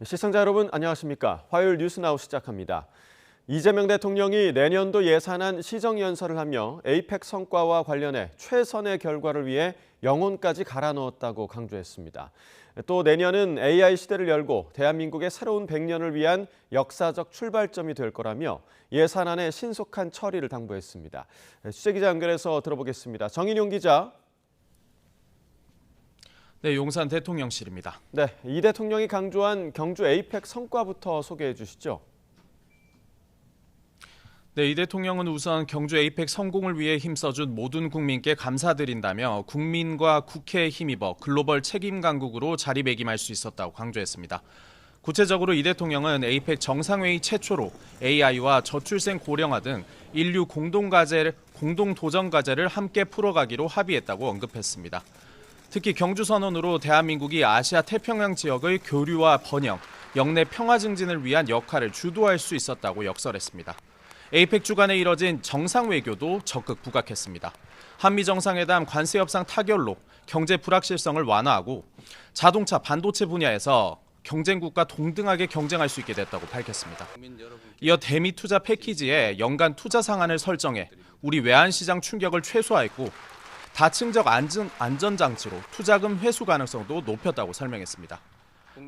시청자 여러분 안녕하십니까? 화요일 뉴스나우 시작합니다. 이재명 대통령이 내년도 예산안 시정연설을 하며 에이펙 성과와 관련해 최선의 결과를 위해 영혼까지 갈아 넣었다고 강조했습니다. 또 내년은 AI 시대를 열고 대한민국의 새로운 100년을 위한 역사적 출발점이 될 거라며 예산안의 신속한 처리를 당부했습니다. 취재기자 연결해서 들어보겠습니다. 정인용 기자. 네, 용산 대통령실입니다. 네, 이 대통령이 강조한 경주 에이펙 성과부터 소개해 주시죠. 네, 이 대통령은 우선 경주 에이펙 성공을 위해 힘써준 모든 국민께 감사드린다며 국민과 국회에 힘입어 글로벌 책임 강국으로 자리매김할 수 있었다고 강조했습니다. 구체적으로 이 대통령은 에이펙 정상회의 최초로 AI와 저출생 고령화 등 인류 공동 도전 과제를 함께 풀어가기로 합의했다고 언급했습니다. 특히 경주 선언으로 대한민국이 아시아 태평양 지역의 교류와 번영, 영내 평화 증진을 위한 역할을 주도할 수 있었다고 역설했습니다. 에이펙 주간에 이뤄진 정상외교도 적극 부각했습니다. 한미 정상회담 관세 협상 타결로 경제 불확실성을 완화하고 자동차, 반도체 분야에서 경쟁국과 동등하게 경쟁할 수 있게 됐다고 밝혔습니다. 이어 대미 투자 패키지에 연간 투자 상한을 설정해 우리 외환시장 충격을 최소화했고 다층적 안전장치로 투자금 회수 가능성도 높였다고 설명했습니다.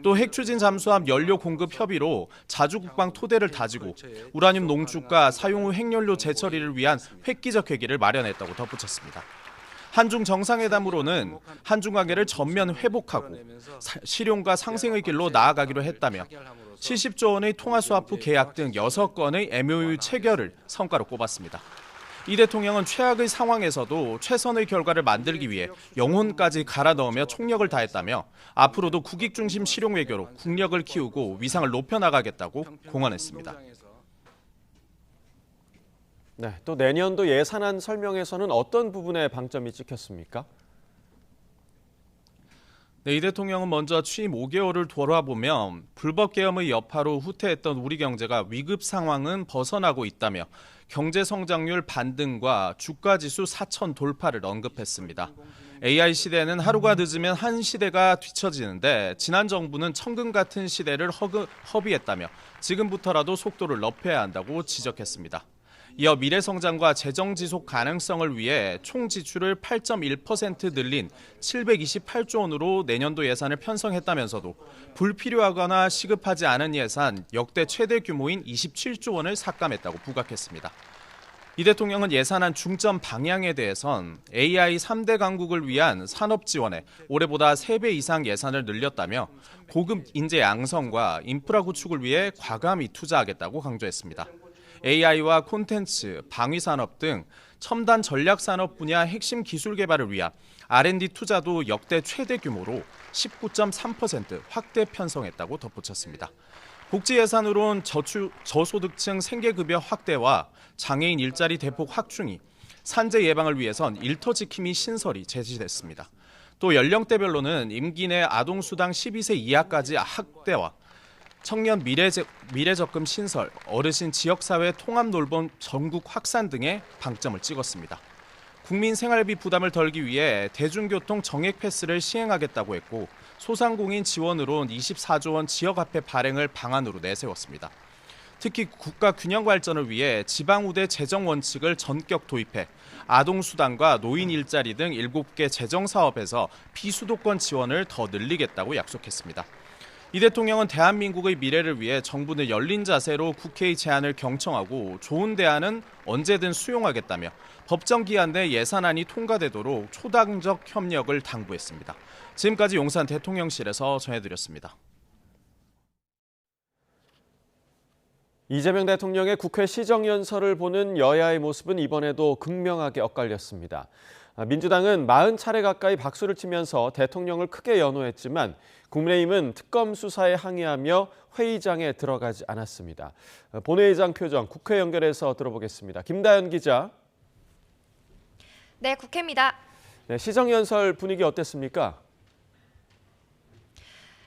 또 핵추진 잠수함 연료 공급 협의로 자주국방 토대를 다지고 우라늄 농축과 사용 후 핵연료 재처리를 위한 획기적 계기를 마련했다고 덧붙였습니다. 한중 정상회담으로는 한중 관계를 전면 회복하고 실용과 상생의 길로 나아가기로 했다며 70조 원의 통화스와프 계약 등 6건의 MOU 체결을 성과로 꼽았습니다. 이 대통령은 최악의 상황에서도 최선의 결과를 만들기 위해 영혼까지 갈아 넣으며 총력을 다했다며 앞으로도 국익 중심 실용 외교로 국력을 키우고 위상을 높여나가겠다고 공언했습니다. 네, 또 내년도 예산안 설명에서는 어떤 부분에 방점이 찍혔습니까? 네, 이 대통령은 먼저 취임 5개월을 돌아보면 불법 계엄의 여파로 후퇴했던 우리 경제가 위급 상황은 벗어나고 있다며 경제 성장률 반등과 주가지수 4천 돌파를 언급했습니다. AI 시대는 하루가 늦으면 한 시대가 뒤처지는데 지난 정부는 천금 같은 시대를 허비했다며 지금부터라도 속도를 높여야 한다고 지적했습니다. 이어 미래 성장과 재정 지속 가능성을 위해 총 지출을 8.1% 늘린 728조 원으로 내년도 예산을 편성했다면서도 불필요하거나 시급하지 않은 예산 역대 최대 규모인 27조 원을 삭감했다고 부각했습니다. 이 대통령은 예산안 중점 방향에 대해선 AI 3대 강국을 위한 산업 지원에 올해보다 3배 이상 예산을 늘렸다며 고급 인재 양성과 인프라 구축을 위해 과감히 투자하겠다고 강조했습니다. AI와 콘텐츠, 방위산업 등 첨단 전략산업 분야 핵심 기술 개발을 위한 R&D 투자도 역대 최대 규모로 19.3% 확대 편성했다고 덧붙였습니다. 복지 예산으론 저소득층 생계급여 확대와 장애인 일자리 대폭 확충이 산재 예방을 위해선 일터 지킴이 신설이 제시됐습니다. 또 연령대별로는 임기 내 아동수당 12세 이하까지 확대와 청년 미래적금 신설, 어르신 지역사회 통합놀본 전국 확산 등에 방점을 찍었습니다. 국민 생활비 부담을 덜기 위해 대중교통 정액 패스를 시행하겠다고 했고 소상공인 지원으론 24조 원 지역화폐 발행을 방안으로 내세웠습니다. 특히 국가 균형 발전을 위해 지방우대 재정 원칙을 전격 도입해 아동수당과 노인 일자리 등 7개 재정사업에서 비수도권 지원을 더 늘리겠다고 약속했습니다. 이 대통령은 대한민국의 미래를 위해 정부는 열린 자세로 국회의 제안을 경청하고 좋은 대안은 언제든 수용하겠다며 법정 기한 내 예산안이 통과되도록 초당적 협력을 당부했습니다. 지금까지 용산 대통령실에서 전해드렸습니다. 이재명 대통령의 국회 시정연설을 보는 여야의 모습은 이번에도 극명하게 엇갈렸습니다. 민주당은 40차례 가까이 박수를 치면서 대통령을 크게 연호했지만 국민의힘은 특검 수사에 항의하며 회의장에 들어가지 않았습니다. 본회의장 표정 국회 연결해서 들어보겠습니다. 김다연 기자. 네, 국회입니다. 네, 시정연설 분위기 어땠습니까?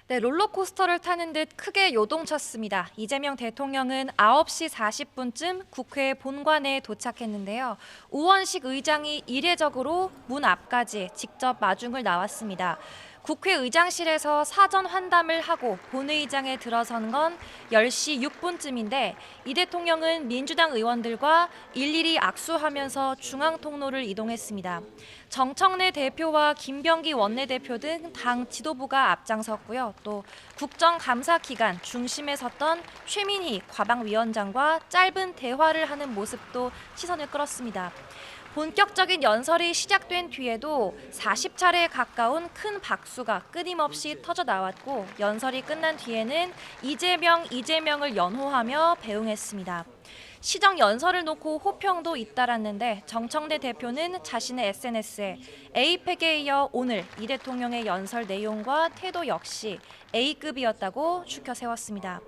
네, 롤러코스터를 타는 듯 크게 요동쳤습니다. 이재명 대통령은 9시 40분쯤 국회 본관에 도착했는데요. 우원식 의장이 이례적으로 문 앞까지 직접 마중을 나왔습니다. 국회의장실에서 사전 환담을 하고 본회의장에 들어선 건 10시 6분쯤인데 이 대통령은 민주당 의원들과 일일이 악수하면서 중앙통로를 이동했습니다. 정청래 대표와 김병기 원내대표 등 당 지도부가 앞장섰고요. 또 국정감사 기간 중심에 섰던 최민희 과방위원장과 짧은 대화를 하는 모습도 시선을 끌었습니다. 본격적인 연설이 시작된 뒤에도 40차례에 가까운 큰 박수가 끊임없이 터져 나왔고 연설이 끝난 뒤에는 이재명을 연호하며 배웅했습니다. 시정 연설을 놓고 호평도 잇따랐는데 정청래 대표는 자신의 SNS에 에이펙에 이어 오늘 이 대통령의 연설 내용과 태도 역시 A급이었다고 추켜 세웠습니다.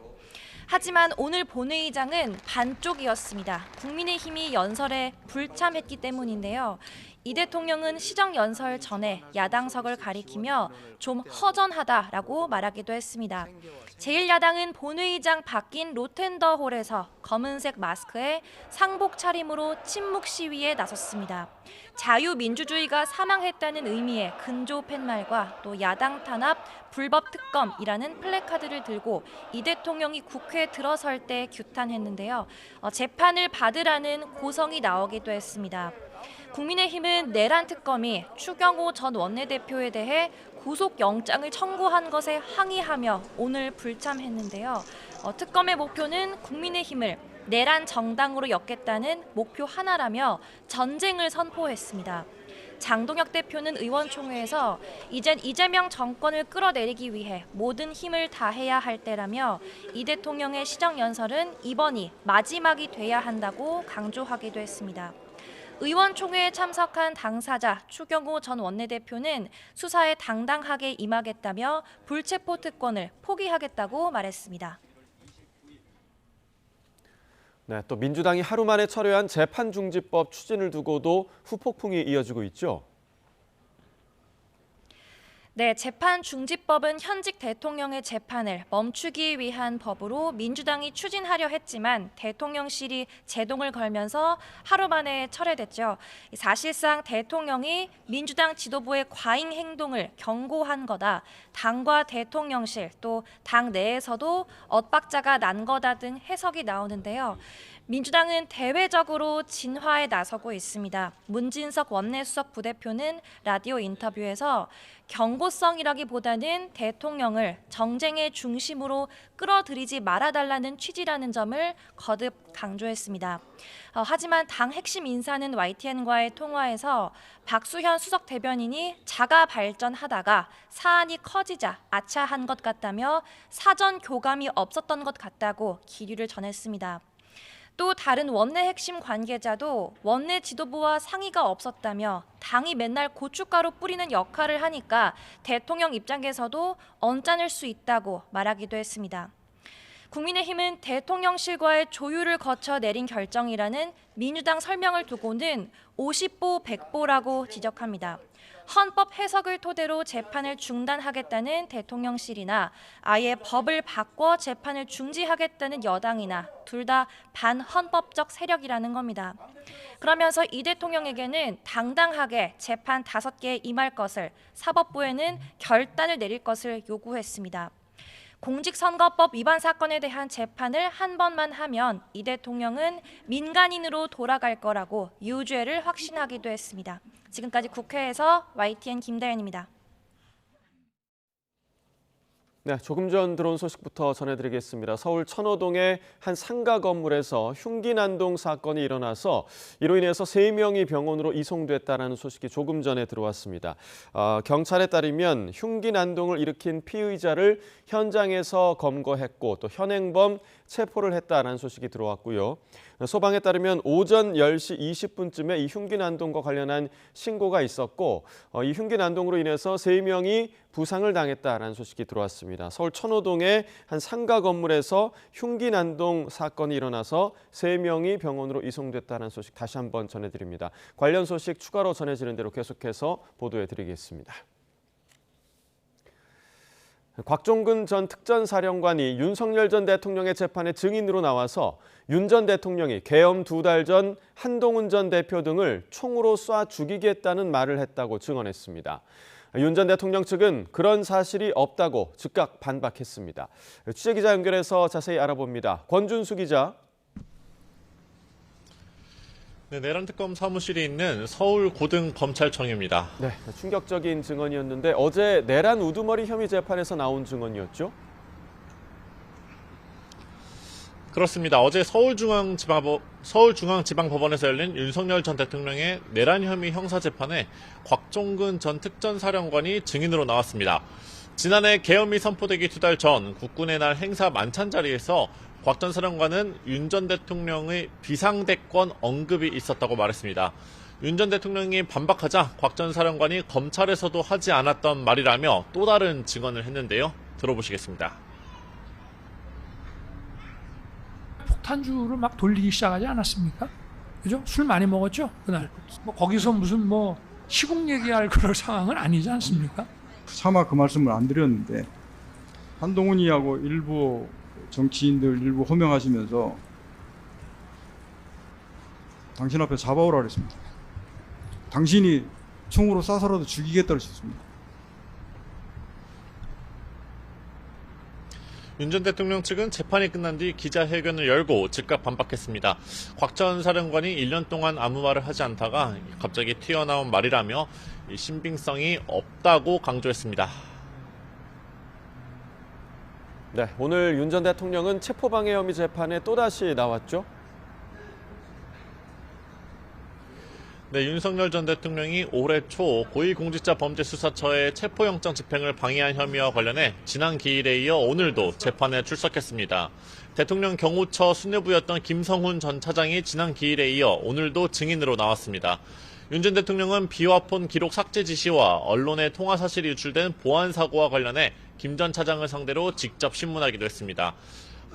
하지만 오늘 본회의장은 반쪽이었습니다. 국민의힘이 연설에 불참했기 때문인데요. 이 대통령은 시정 연설 전에 야당석을 가리키며 좀 허전하다라고 말하기도 했습니다. 제1야당은 본회의장 바뀐 로텐더홀에서 검은색 마스크에 상복 차림으로 침묵 시위에 나섰습니다. 자유민주주의가 사망했다는 의미의 근조 팻말과 또 야당 탄압, 불법 특검이라는 플래카드를 들고 이 대통령이 국회에 들어설 때 규탄했는데요. 재판을 받으라는 고성이 나오기도 했습니다. 국민의힘은 내란 특검이 추경호 전 원내대표에 대해 구속영장을 청구한 것에 항의하며 오늘 불참했는데요. 특검의 목표는 국민의힘을 내란 정당으로 엮겠다는 목표 하나라며 전쟁을 선포했습니다. 장동혁 대표는 의원총회에서 이젠 이재명 정권을 끌어내리기 위해 모든 힘을 다해야 할 때라며 이 대통령의 시정연설은 이번이 마지막이 돼야 한다고 강조하기도 했습니다. 의원총회에 참석한 당사자 추경호 전 원내대표는 수사에 당당하게 임하겠다며 불체포 특권을 포기하겠다고 말했습니다. 네, 또 민주당이 하루 만에 철회한 재판중지법 추진을 두고도 후폭풍이 이어지고 있죠. 네, 재판중지법은 현직 대통령의 재판을 멈추기 위한 법으로 민주당이 추진하려 했지만 대통령실이 제동을 걸면서 하루 만에 철회됐죠. 사실상 대통령이 민주당 지도부의 과잉 행동을 경고한 거다. 당과 대통령실 또 당 내에서도 엇박자가 난 거다 등 해석이 나오는데요. 민주당은 대외적으로 진화에 나서고 있습니다. 문진석 원내수석 부대표는 라디오 인터뷰에서 경고성이라기보다는 대통령을 정쟁의 중심으로 끌어들이지 말아달라는 취지라는 점을 거듭 강조했습니다. 하지만 당 핵심 인사는 YTN과의 통화에서 박수현 수석 대변인이 자가 발전하다가 사안이 커지자 아차한 것 같다며 사전 교감이 없었던 것 같다고 기류를 전했습니다. 또 다른 원내 핵심 관계자도 원내 지도부와 상의가 없었다며 당이 맨날 고춧가루 뿌리는 역할을 하니까 대통령 입장에서도 언짢을 수 있다고 말하기도 했습니다. 국민의힘은 대통령실과의 조율을 거쳐 내린 결정이라는 민주당 설명을 두고는 50보 100보라고 지적합니다. 헌법 해석을 토대로 재판을 중단하겠다는 대통령실이나 아예 법을 바꿔 재판을 중지하겠다는 여당이나 둘 다 반헌법적 세력이라는 겁니다. 그러면서 이 대통령에게는 당당하게 재판 5개에 임할 것을, 사법부에는 결단을 내릴 것을 요구했습니다. 공직선거법 위반 사건에 대한 재판을 한 번만 하면 이 대통령은 민간인으로 돌아갈 거라고 유죄를 확신하기도 했습니다. 지금까지 국회에서 YTN 김다연입니다. 네, 조금 전 들어온 소식부터 전해드리겠습니다. 서울 천호동의 한 상가 건물에서 흉기 난동 사건이 일어나서 이로 인해서 3명이 병원으로 이송됐다는 소식이 조금 전에 들어왔습니다. 경찰에 따르면 흉기 난동을 일으킨 피의자를 현장에서 검거했고 또 현행범 체포를 했다는 소식이 들어왔고요. 소방에 따르면 오전 10시 20분쯤에 이 흉기 난동과 관련한 신고가 있었고 이 흉기 난동으로 인해서 3명이 부상을 당했다는 소식이 들어왔습니다. 서울 천호동의 한 상가 건물에서 흉기 난동 사건이 일어나서 3명이 병원으로 이송됐다는 소식 다시 한번 전해드립니다. 관련 소식 추가로 전해지는 대로 계속해서 보도해드리겠습니다. 곽종근 전 특전사령관이 윤석열 전 대통령의 재판에 증인으로 나와서 윤 전 대통령이 계엄 2달 전 한동훈 전 대표 등을 총으로 쏴 죽이겠다는 말을 했다고 증언했습니다. 윤 전 대통령 측은 그런 사실이 없다고 즉각 반박했습니다. 취재기자 연결해서 자세히 알아봅니다. 권준수 기자. 네, 내란특검 사무실이 있는 서울고등검찰청입니다. 네, 충격적인 증언이었는데 어제 내란 우두머리 혐의 재판에서 나온 증언이었죠? 그렇습니다. 어제 서울중앙지방법원에서 열린 윤석열 전 대통령의 내란 혐의 형사재판에 곽종근 전 특전사령관이 증인으로 나왔습니다. 지난해 계엄이 선포되기 2달 전 국군의 날 행사 만찬 자리에서 곽 전 사령관은 윤 전 대통령의 비상대권 언급이 있었다고 말했습니다. 윤 전 대통령이 반박하자 곽 전 사령관이 검찰에서도 하지 않았던 말이라며 또 다른 증언을 했는데요. 들어보시겠습니다. 폭탄주를 막 돌리기 시작하지 않았습니까? 그죠? 술 많이 먹었죠? 그날. 거기서 무슨 시국 얘기할 그럴 상황은 아니지 않습니까? 차마 그 말씀을 안 드렸는데 한동훈이하고 일부 정치인들 일부 호명하시면서 당신 앞에 잡아오라 그랬습니다. 당신이 총으로 쏴서라도 죽이겠다 그러셨습니다. 윤 전 대통령 측은 재판이 끝난 뒤 기자회견을 열고 즉각 반박했습니다. 곽 전 사령관이 1년 동안 아무 말을 하지 않다가 갑자기 튀어나온 말이라며 신빙성이 없다고 강조했습니다. 네, 오늘 윤 전 대통령은 체포방해 혐의 재판에 또다시 나왔죠? 네, 윤석열 전 대통령이 올해 초 고위공직자범죄수사처의 체포영장 집행을 방해한 혐의와 관련해 지난 기일에 이어 오늘도 재판에 출석했습니다. 대통령 경호처 수뇌부였던 김성훈 전 차장이 지난 기일에 이어 오늘도 증인으로 나왔습니다. 윤 전 대통령은 비화폰 기록 삭제 지시와 언론의 통화 사실이 유출된 보안 사고와 관련해 김 전 차장을 상대로 직접 신문하기도 했습니다.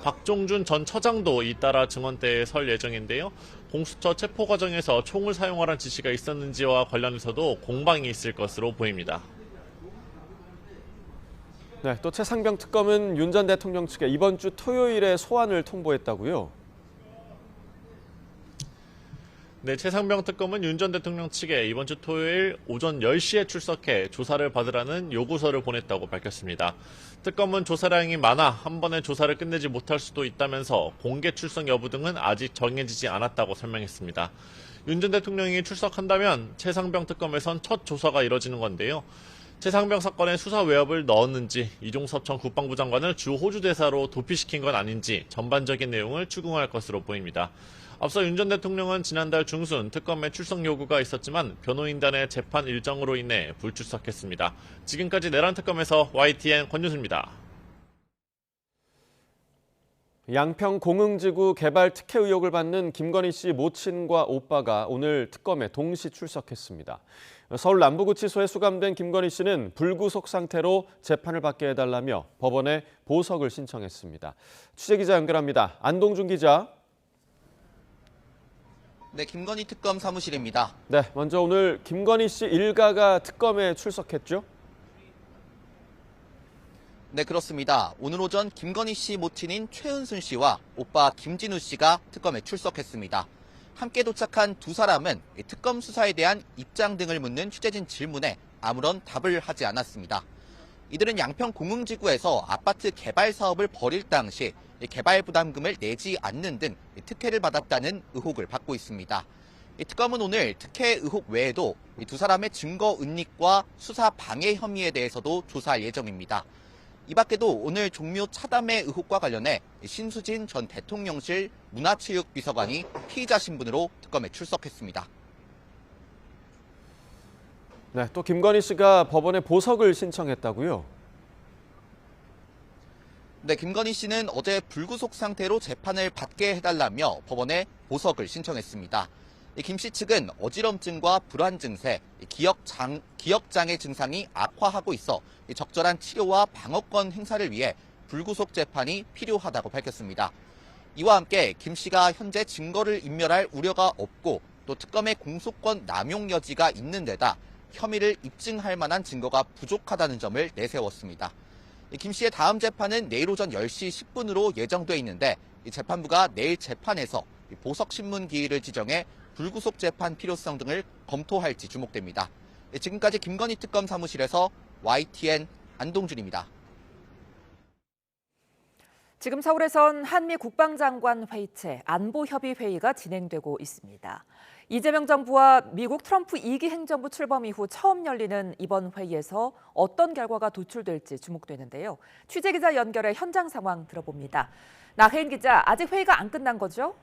박종준 전 처장도 잇따라 증언대에 설 예정인데요. 공수처 체포 과정에서 총을 사용하라는 지시가 있었는지와 관련해서도 공방이 있을 것으로 보입니다. 네, 또 최상병 특검은 윤 전 대통령 측에 이번 주 토요일에 소환을 통보했다고요? 네, 최상병 특검은 윤 전 대통령 측에 이번 주 토요일 오전 10시에 출석해 조사를 받으라는 요구서를 보냈다고 밝혔습니다. 특검은 조사량이 많아 한 번에 조사를 끝내지 못할 수도 있다면서 공개 출석 여부 등은 아직 정해지지 않았다고 설명했습니다. 윤 전 대통령이 출석한다면 최상병 특검에선 첫 조사가 이뤄지는 건데요. 최상병 사건에 수사 외압을 넣었는지 이종섭 전 국방부 장관을 주 호주 대사로 도피시킨 건 아닌지 전반적인 내용을 추궁할 것으로 보입니다. 앞서 윤 전 대통령은 지난달 중순 특검에 출석 요구가 있었지만 변호인단의 재판 일정으로 인해 불출석했습니다. 지금까지 내란 특검에서 YTN 권준수입니다. 양평 공흥지구 개발 특혜 의혹을 받는 김건희 씨 모친과 오빠가 오늘 특검에 동시 출석했습니다. 서울 남부구치소에 수감된 김건희 씨는 불구속 상태로 재판을 받게 해달라며 법원에 보석을 신청했습니다. 취재기자 연결합니다. 안동준 기자. 네, 김건희 특검 사무실입니다. 네, 먼저 오늘 김건희 씨 일가가 특검에 출석했죠? 네, 그렇습니다. 오늘 오전 김건희 씨 모친인 최은순 씨와 오빠 김진우 씨가 특검에 출석했습니다. 함께 도착한 두 사람은 특검 수사에 대한 입장 등을 묻는 취재진 질문에 아무런 답을 하지 않았습니다. 이들은 양평 공흥지구에서 아파트 개발 사업을 벌일 당시 개발 부담금을 내지 않는 등 특혜를 받았다는 의혹을 받고 있습니다. 특검은 오늘 특혜 의혹 외에도 두 사람의 증거 은닉과 수사 방해 혐의에 대해서도 조사할 예정입니다. 이 밖에도 오늘 종묘 차담회 의혹과 관련해 신수진 전 대통령실 문화체육비서관이 피의자 신분으로 특검에 출석했습니다. 네, 또 김건희 씨가 법원에 보석을 신청했다고요? 네, 김건희 씨는 어제 불구속 상태로 재판을 받게 해달라며 법원에 보석을 신청했습니다. 김 씨 측은 어지럼증과 불안 증세, 기억장애 증상이 악화하고 있어 적절한 치료와 방어권 행사를 위해 불구속 재판이 필요하다고 밝혔습니다. 이와 함께 김 씨가 현재 증거를 인멸할 우려가 없고 또 특검의 공소권 남용 여지가 있는 데다 혐의를 입증할 만한 증거가 부족하다는 점을 내세웠습니다. 김 씨의 다음 재판은 내일 오전 10시 10분으로 예정돼 있는데 재판부가 내일 재판에서 보석 신문 기일을 지정해 불구속 재판 필요성 등을 검토할지 주목됩니다. 지금까지 김건희 특검 사무실에서 YTN 안동준입니다. 지금 서울에선 한미 국방장관 회의체 안보협의회의가 진행되고 있습니다. 이재명 정부와 미국 트럼프 2기 행정부 출범 이후 처음 열리는 이번 회의에서 어떤 결과가 도출될지 주목되는데요. 취재기자 연결해 현장 상황 들어봅니다. 나혜인 기자, 아직 회의가 안 끝난 거죠?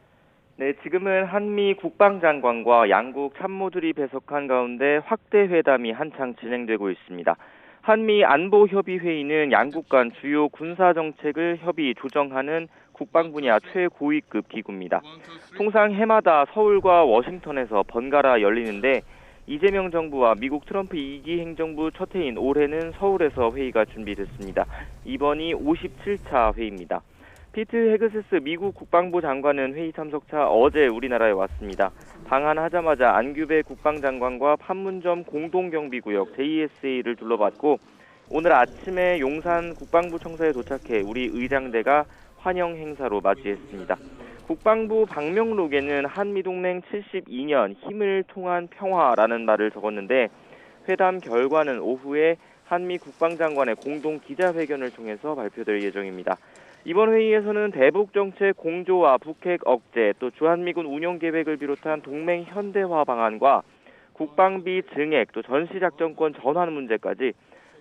네, 지금은 한미 국방장관과 양국 참모들이 배석한 가운데 확대 회담이 한창 진행되고 있습니다. 한미 안보협의회의는 양국 간 주요 군사정책을 협의 조정하는 국방 분야 최고위급 기구입니다. 통상 해마다 서울과 워싱턴에서 번갈아 열리는데 이재명 정부와 미국 트럼프 2기 행정부 첫 해인 올해는 서울에서 회의가 준비됐습니다. 이번이 57차 회의입니다. 피트 헤그세스 미국 국방부 장관은 회의 참석차 어제 우리나라에 왔습니다. 방한하자마자 안규배 국방장관과 판문점 공동경비구역 JSA를 둘러봤고 오늘 아침에 용산 국방부 청사에 도착해 우리 의장대가 환영 행사로 맞이했습니다. 국방부 방명록에는 한미동맹 72년 힘을 통한 평화라는 말을 적었는데 회담 결과는 오후에 한미 국방장관의 공동 기자회견을 통해서 발표될 예정입니다. 이번 회의에서는 대북정책 공조와 북핵 억제, 또 주한미군 운용계획을 비롯한 동맹 현대화 방안과 국방비 증액, 또 전시작전권 전환 문제까지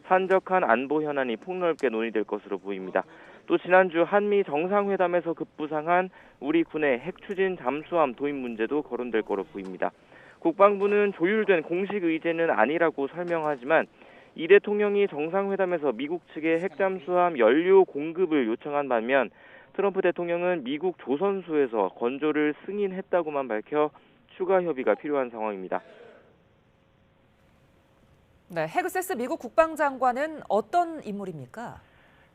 산적한 안보 현안이 폭넓게 논의될 것으로 보입니다. 또 지난주 한미 정상회담에서 급부상한 우리 군의 핵추진 잠수함 도입 문제도 거론될 거로 보입니다. 국방부는 조율된 공식 의제는 아니라고 설명하지만 이 대통령이 정상회담에서 미국 측에 핵잠수함 연료 공급을 요청한 반면 트럼프 대통령은 미국 조선수에서 건조를 승인했다고만 밝혀 추가 협의가 필요한 상황입니다. 네, 헤그세스 미국 국방장관은 어떤 인물입니까?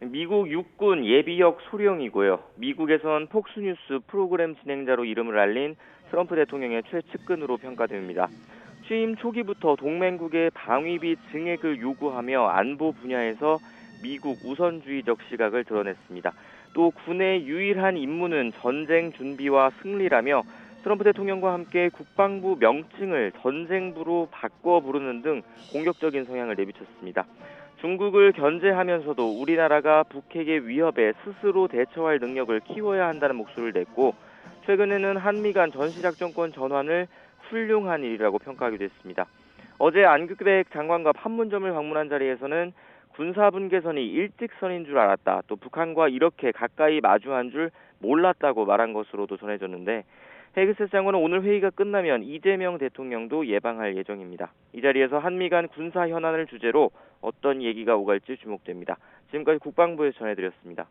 미국 육군 예비역 소령이고요. 미국에선 폭스뉴스 프로그램 진행자로 이름을 알린 트럼프 대통령의 최측근으로 평가됩니다. 취임 초기부터 동맹국의 방위비 증액을 요구하며 안보 분야에서 미국 우선주의적 시각을 드러냈습니다. 또 군의 유일한 임무는 전쟁 준비와 승리라며 트럼프 대통령과 함께 국방부 명칭을 전쟁부로 바꿔 부르는 등 공격적인 성향을 내비쳤습니다. 중국을 견제하면서도 우리나라가 북핵의 위협에 스스로 대처할 능력을 키워야 한다는 목소리를 냈고 최근에는 한미 간 전시작전권 전환을 훌륭한 일이라고 평가하기도 했습니다. 어제 안규백 장관과 판문점을 방문한 자리에서는 군사분계선이 일직선인 줄 알았다. 또 북한과 이렇게 가까이 마주한 줄 몰랐다고 말한 것으로도 전해졌는데 헤그세스 장관은 오늘 회의가 끝나면 이재명 대통령도 예방할 예정입니다. 이 자리에서 한미 간 군사 현안을 주제로 어떤 얘기가 오갈지 주목됩니다. 지금까지 국방부에서 전해드렸습니다.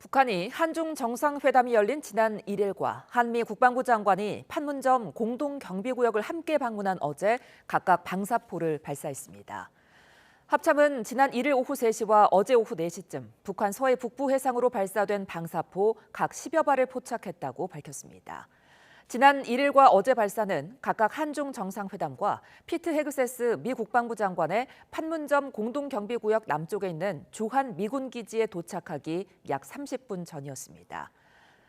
북한이 한중 정상회담이 열린 지난 1일과 한미 국방부 장관이 판문점 공동경비구역을 함께 방문한 어제 각각 방사포를 발사했습니다. 합참은 지난 1일 오후 3시와 어제 오후 4시쯤 북한 서해 북부 해상으로 발사된 방사포 각 10여 발을 포착했다고 밝혔습니다. 지난 1일과 어제 발사는 각각 한중 정상회담과 피트 헤그세스 미 국방부 장관의 판문점 공동경비구역 남쪽에 있는 주한 미군 기지에 도착하기 약 30분 전이었습니다.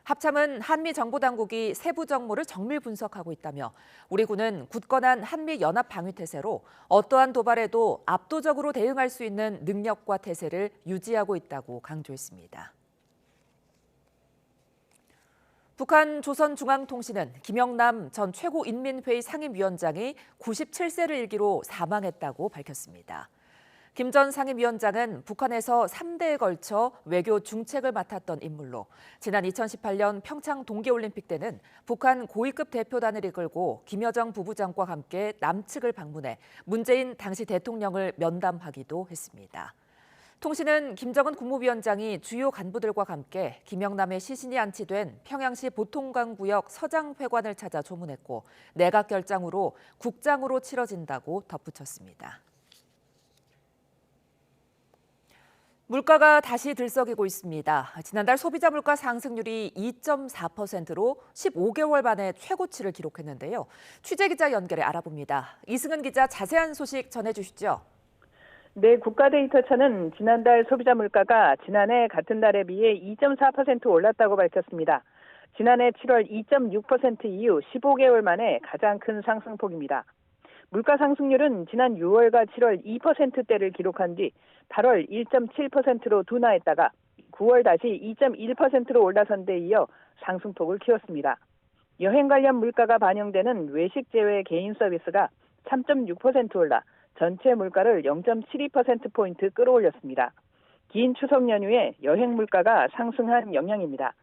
합참은 한미 정보당국이 세부 정보를 정밀 분석하고 있다며 우리 군은 굳건한 한미 연합 방위 태세로 어떠한 도발에도 압도적으로 대응할 수 있는 능력과 태세를 유지하고 있다고 강조했습니다. 북한 조선중앙통신은 김영남 전 최고인민회의 상임위원장이 97세를 일기로 사망했다고 밝혔습니다. 김 전 상임위원장은 북한에서 3대에 걸쳐 외교 중책을 맡았던 인물로 지난 2018년 평창 동계올림픽 때는 북한 고위급 대표단을 이끌고 김여정 부부장과 함께 남측을 방문해 문재인 당시 대통령을 면담하기도 했습니다. 통신은 김정은 국무위원장이 주요 간부들과 함께 김영남의 시신이 안치된 평양시 보통강구역 서장회관을 찾아 조문했고 내각 결장으로 국장으로 치러진다고 덧붙였습니다. 물가가 다시 들썩이고 있습니다. 지난달 소비자 물가 상승률이 2.4%로 15개월 만에 최고치를 기록했는데요. 취재기자 연결해 알아봅니다. 이승은 기자 자세한 소식 전해주시죠. 네, 국가데이터처는 지난달 소비자 물가가 지난해 같은 달에 비해 2.4% 올랐다고 밝혔습니다. 지난해 7월 2.6% 이후 15개월 만에 가장 큰 상승폭입니다. 물가 상승률은 지난 6월과 7월 2%대를 기록한 뒤 8월 1.7%로 둔화했다가 9월 다시 2.1%로 올라선 데 이어 상승폭을 키웠습니다. 여행 관련 물가가 반영되는 외식 제외 개인 서비스가 3.6% 올라 전체 물가를 0.72%포인트 끌어올렸습니다. 긴 추석 연휴에 여행 물가가 상승한 영향입니다.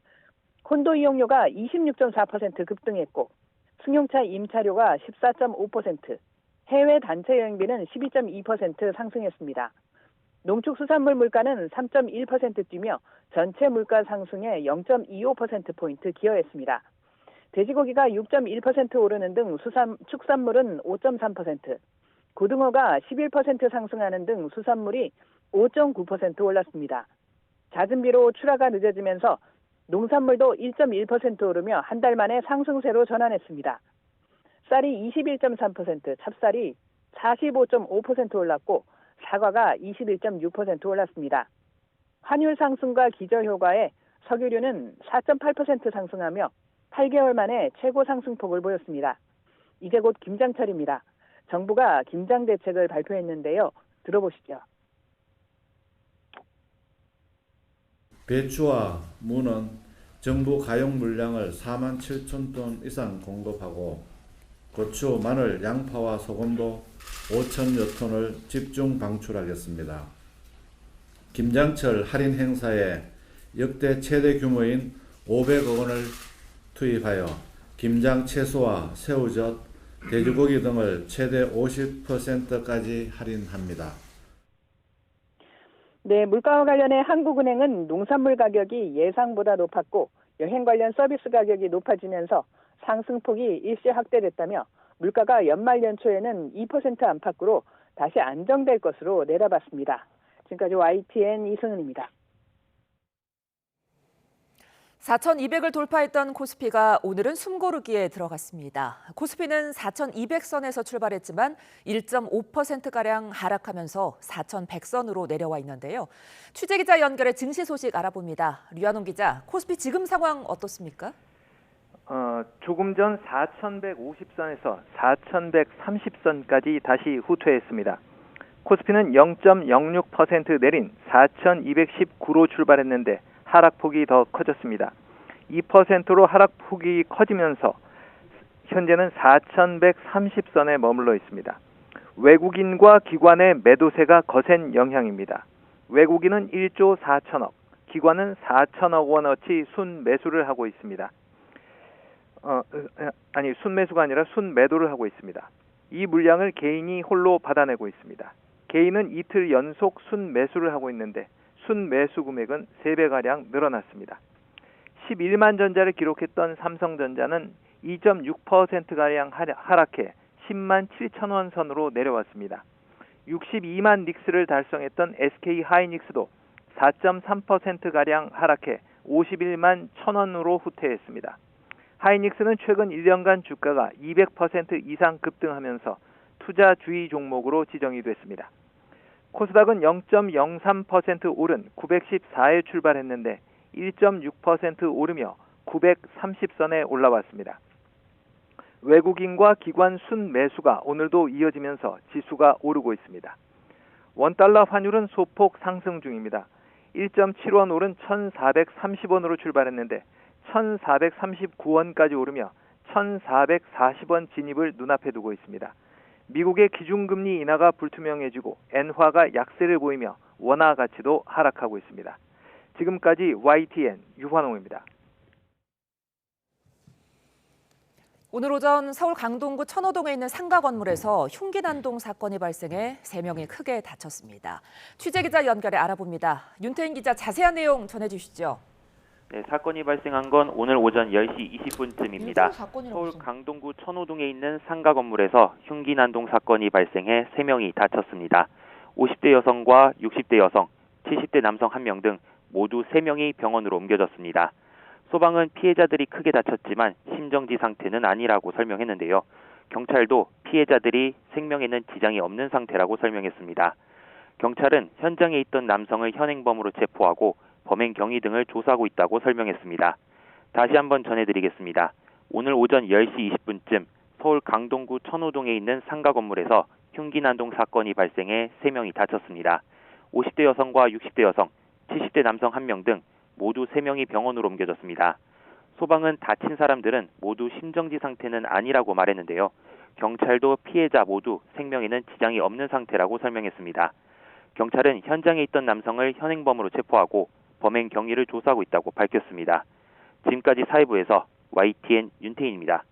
콘도 이용료가 26.4% 급등했고 승용차 임차료가 14.5%, 해외 단체 여행비는 12.2% 상승했습니다. 농축수산물 물가는 3.1% 뛰며 전체 물가 상승에 0.25%포인트 기여했습니다. 돼지고기가 6.1% 오르는 등 축산물은 5.3%, 고등어가 11% 상승하는 등 수산물이 5.9% 올랐습니다. 잦은 비로 출하가 늦어지면서 농산물도 1.1% 오르며 한 달 만에 상승세로 전환했습니다. 쌀이 21.3%, 찹쌀이 45.5% 올랐고 사과가 21.6% 올랐습니다. 환율 상승과 기저효과에 석유류는 4.8% 상승하며 8개월 만에 최고 상승폭을 보였습니다. 이제 곧 김장철입니다. 정부가 김장 대책을 발표했는데요. 들어보시죠. 배추와 무는 정부 가용 물량을 4만 7천 톤 이상 공급하고 고추, 마늘, 양파와 소금도 5천여 톤을 집중 방출하겠습니다. 김장철 할인 행사에 역대 최대 규모인 500억 원을 투입하여 김장 채소와 새우젓, 돼지고기 등을 최대 50%까지 할인합니다. 네, 물가와 관련해 한국은행은 농산물 가격이 예상보다 높았고 여행 관련 서비스 가격이 높아지면서 상승폭이 일시 확대됐다며 물가가 연말 연초에는 2% 안팎으로 다시 안정될 것으로 내다봤습니다. 지금까지 YTN 이승은입니다. 4,200을 돌파했던 코스피가 오늘은 숨고르기에 들어갔습니다. 코스피는 4,200선에서 출발했지만 1.5%가량 하락하면서 4,100선으로 내려와 있는데요. 취재기자 연결해 증시 소식 알아봅니다. 류한홍 기자, 코스피 지금 상황 어떻습니까? 조금 전 4,150선에서 4,130선까지 다시 후퇴했습니다. 코스피는 0.06% 내린 4,219로 출발했는데 하락폭이 더 커졌습니다. 2%로 하락폭이 커지면서 현재는 4,130선에 머물러 있습니다. 외국인과 기관의 매도세가 거센 영향입니다. 외국인은 1조 4천억, 기관은 4천억 원어치 순매수를 하고 있습니다. 순매수가 아니라 순매도를 하고 있습니다. 이 물량을 개인이 홀로 받아내고 있습니다. 개인은 이틀 연속 순매수를 하고 있는데 순매수 금액은 3배가량 늘어났습니다. 11만 전자를 기록했던 삼성전자는 2.6%가량 하락해 10만 7천 원 선으로 내려왔습니다. 62만 닉스를 달성했던 SK하이닉스도 4.3%가량 하락해 51만 1,000원으로 후퇴했습니다. 하이닉스는 최근 1년간 주가가 200% 이상 급등하면서 투자주의 종목으로 지정이 됐습니다. 코스닥은 0.03% 오른 914에 출발했는데 1.6% 오르며 930선에 올라왔습니다. 외국인과 기관 순매수가 오늘도 이어지면서 지수가 오르고 있습니다. 원달러 환율은 소폭 상승 중입니다. 1.7원 오른 1,430원으로 출발했는데 1,439원까지 오르며 1,440원 진입을 눈앞에 두고 있습니다. 미국의 기준금리 인하가 불투명해지고 엔화가 약세를 보이며 원화 가치도 하락하고 있습니다. 지금까지 YTN 유환홍입니다. 오늘 오전 서울 강동구 천호동에 있는 상가 건물에서 흉기 난동 사건이 발생해 3명이 크게 다쳤습니다. 취재기자 연결해 알아봅니다. 윤태인 기자, 자세한 내용 전해주시죠. 네, 사건이 발생한 건 오늘 오전 10시 20분쯤입니다. 서울 강동구 천호동에 있는 상가 건물에서 흉기 난동 사건이 발생해 3명이 다쳤습니다. 50대 여성과 60대 여성, 70대 남성 1명 등 모두 3명이 병원으로 옮겨졌습니다. 소방은 피해자들이 크게 다쳤지만 심정지 상태는 아니라고 설명했는데요. 경찰도 피해자들이 생명에는 지장이 없는 상태라고 설명했습니다. 경찰은 현장에 있던 남성을 현행범으로 체포하고 범행 경위 등을 조사하고 있다고 설명했습니다. 다시 한번 전해드리겠습니다. 오늘 오전 10시 20분쯤 서울 강동구 천호동에 있는 상가 건물에서 흉기 난동 사건이 발생해 3명이 다쳤습니다. 50대 여성과 60대 여성, 70대 남성 1명 등 모두 3명이 병원으로 옮겨졌습니다. 소방은 다친 사람들은 모두 심정지 상태는 아니라고 말했는데요. 경찰도 피해자 모두 생명에는 지장이 없는 상태라고 설명했습니다. 경찰은 현장에 있던 남성을 현행범으로 체포하고 범행 경위를 조사하고 있다고 밝혔습니다. 지금까지 사회부에서 YTN 윤태인입니다.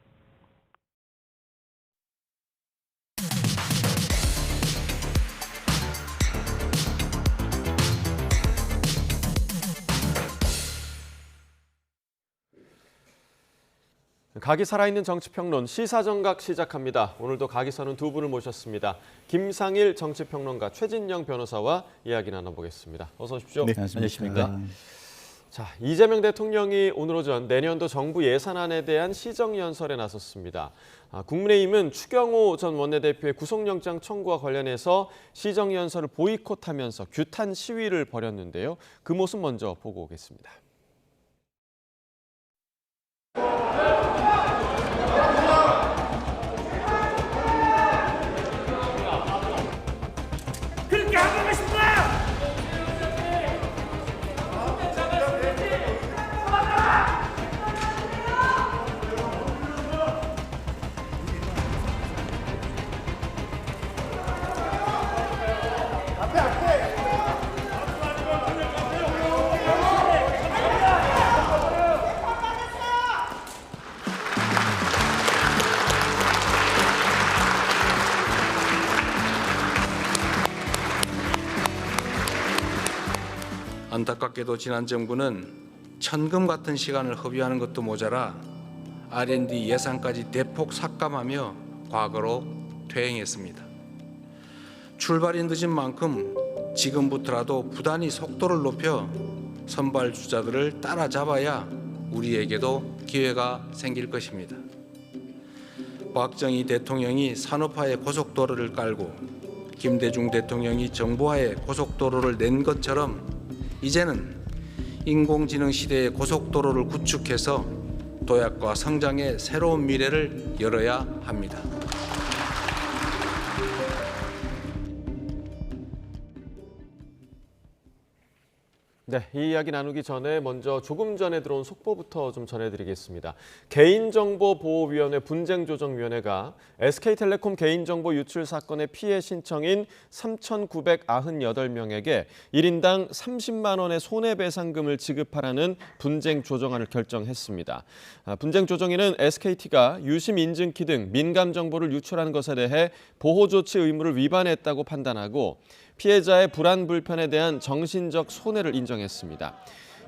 각이 살아있는 정치평론 시사정각 시작합니다. 오늘도 각이 서는 두 분을 모셨습니다. 김상일 정치평론가, 최진영 변호사와 이야기 나눠보겠습니다. 어서 오십시오. 네, 안녕하십니까. 자, 이재명 대통령이 오늘 오전 내년도 정부 예산안에 대한 시정연설에 나섰습니다. 국민의힘은 추경호 전 원내대표의 구속영장 청구와 관련해서 시정연설을 보이콧하면서 규탄 시위를 벌였는데요. 그 모습 먼저 보고 오겠습니다. 그렇게 하고 싶다! 안타깝게도 지난 정부는 천금 같은 시간을 허비하는 것도 모자라 R&D 예산까지 대폭 삭감하며 과거로 퇴행했습니다. 출발이 늦은 만큼 지금부터라도 부단히 속도를 높여 선발주자들을 따라잡아야 우리에게도 기회가 생길 것입니다. 박정희 대통령이 산업화의 고속도로를 깔고 김대중 대통령이 정보화의 고속도로를 낸 것처럼 이제는 인공지능 시대의 고속도로를 구축해서 도약과 성장의 새로운 미래를 열어야 합니다. 네, 이 이야기 나누기 전에 먼저 조금 전에 들어온 속보부터 좀 전해드리겠습니다. 개인정보보호위원회 분쟁조정위원회가 SK텔레콤 개인정보 유출 사건의 피해 신청인 3,998명에게 1인당 30만 원의 손해배상금을 지급하라는 분쟁조정안을 결정했습니다. 분쟁조정위는 SKT가 유심 인증키 등 민감 정보를 유출한 것에 대해 보호조치 의무를 위반했다고 판단하고 피해자의 불안 불편에 대한 정신적 손해를 인정했습니다.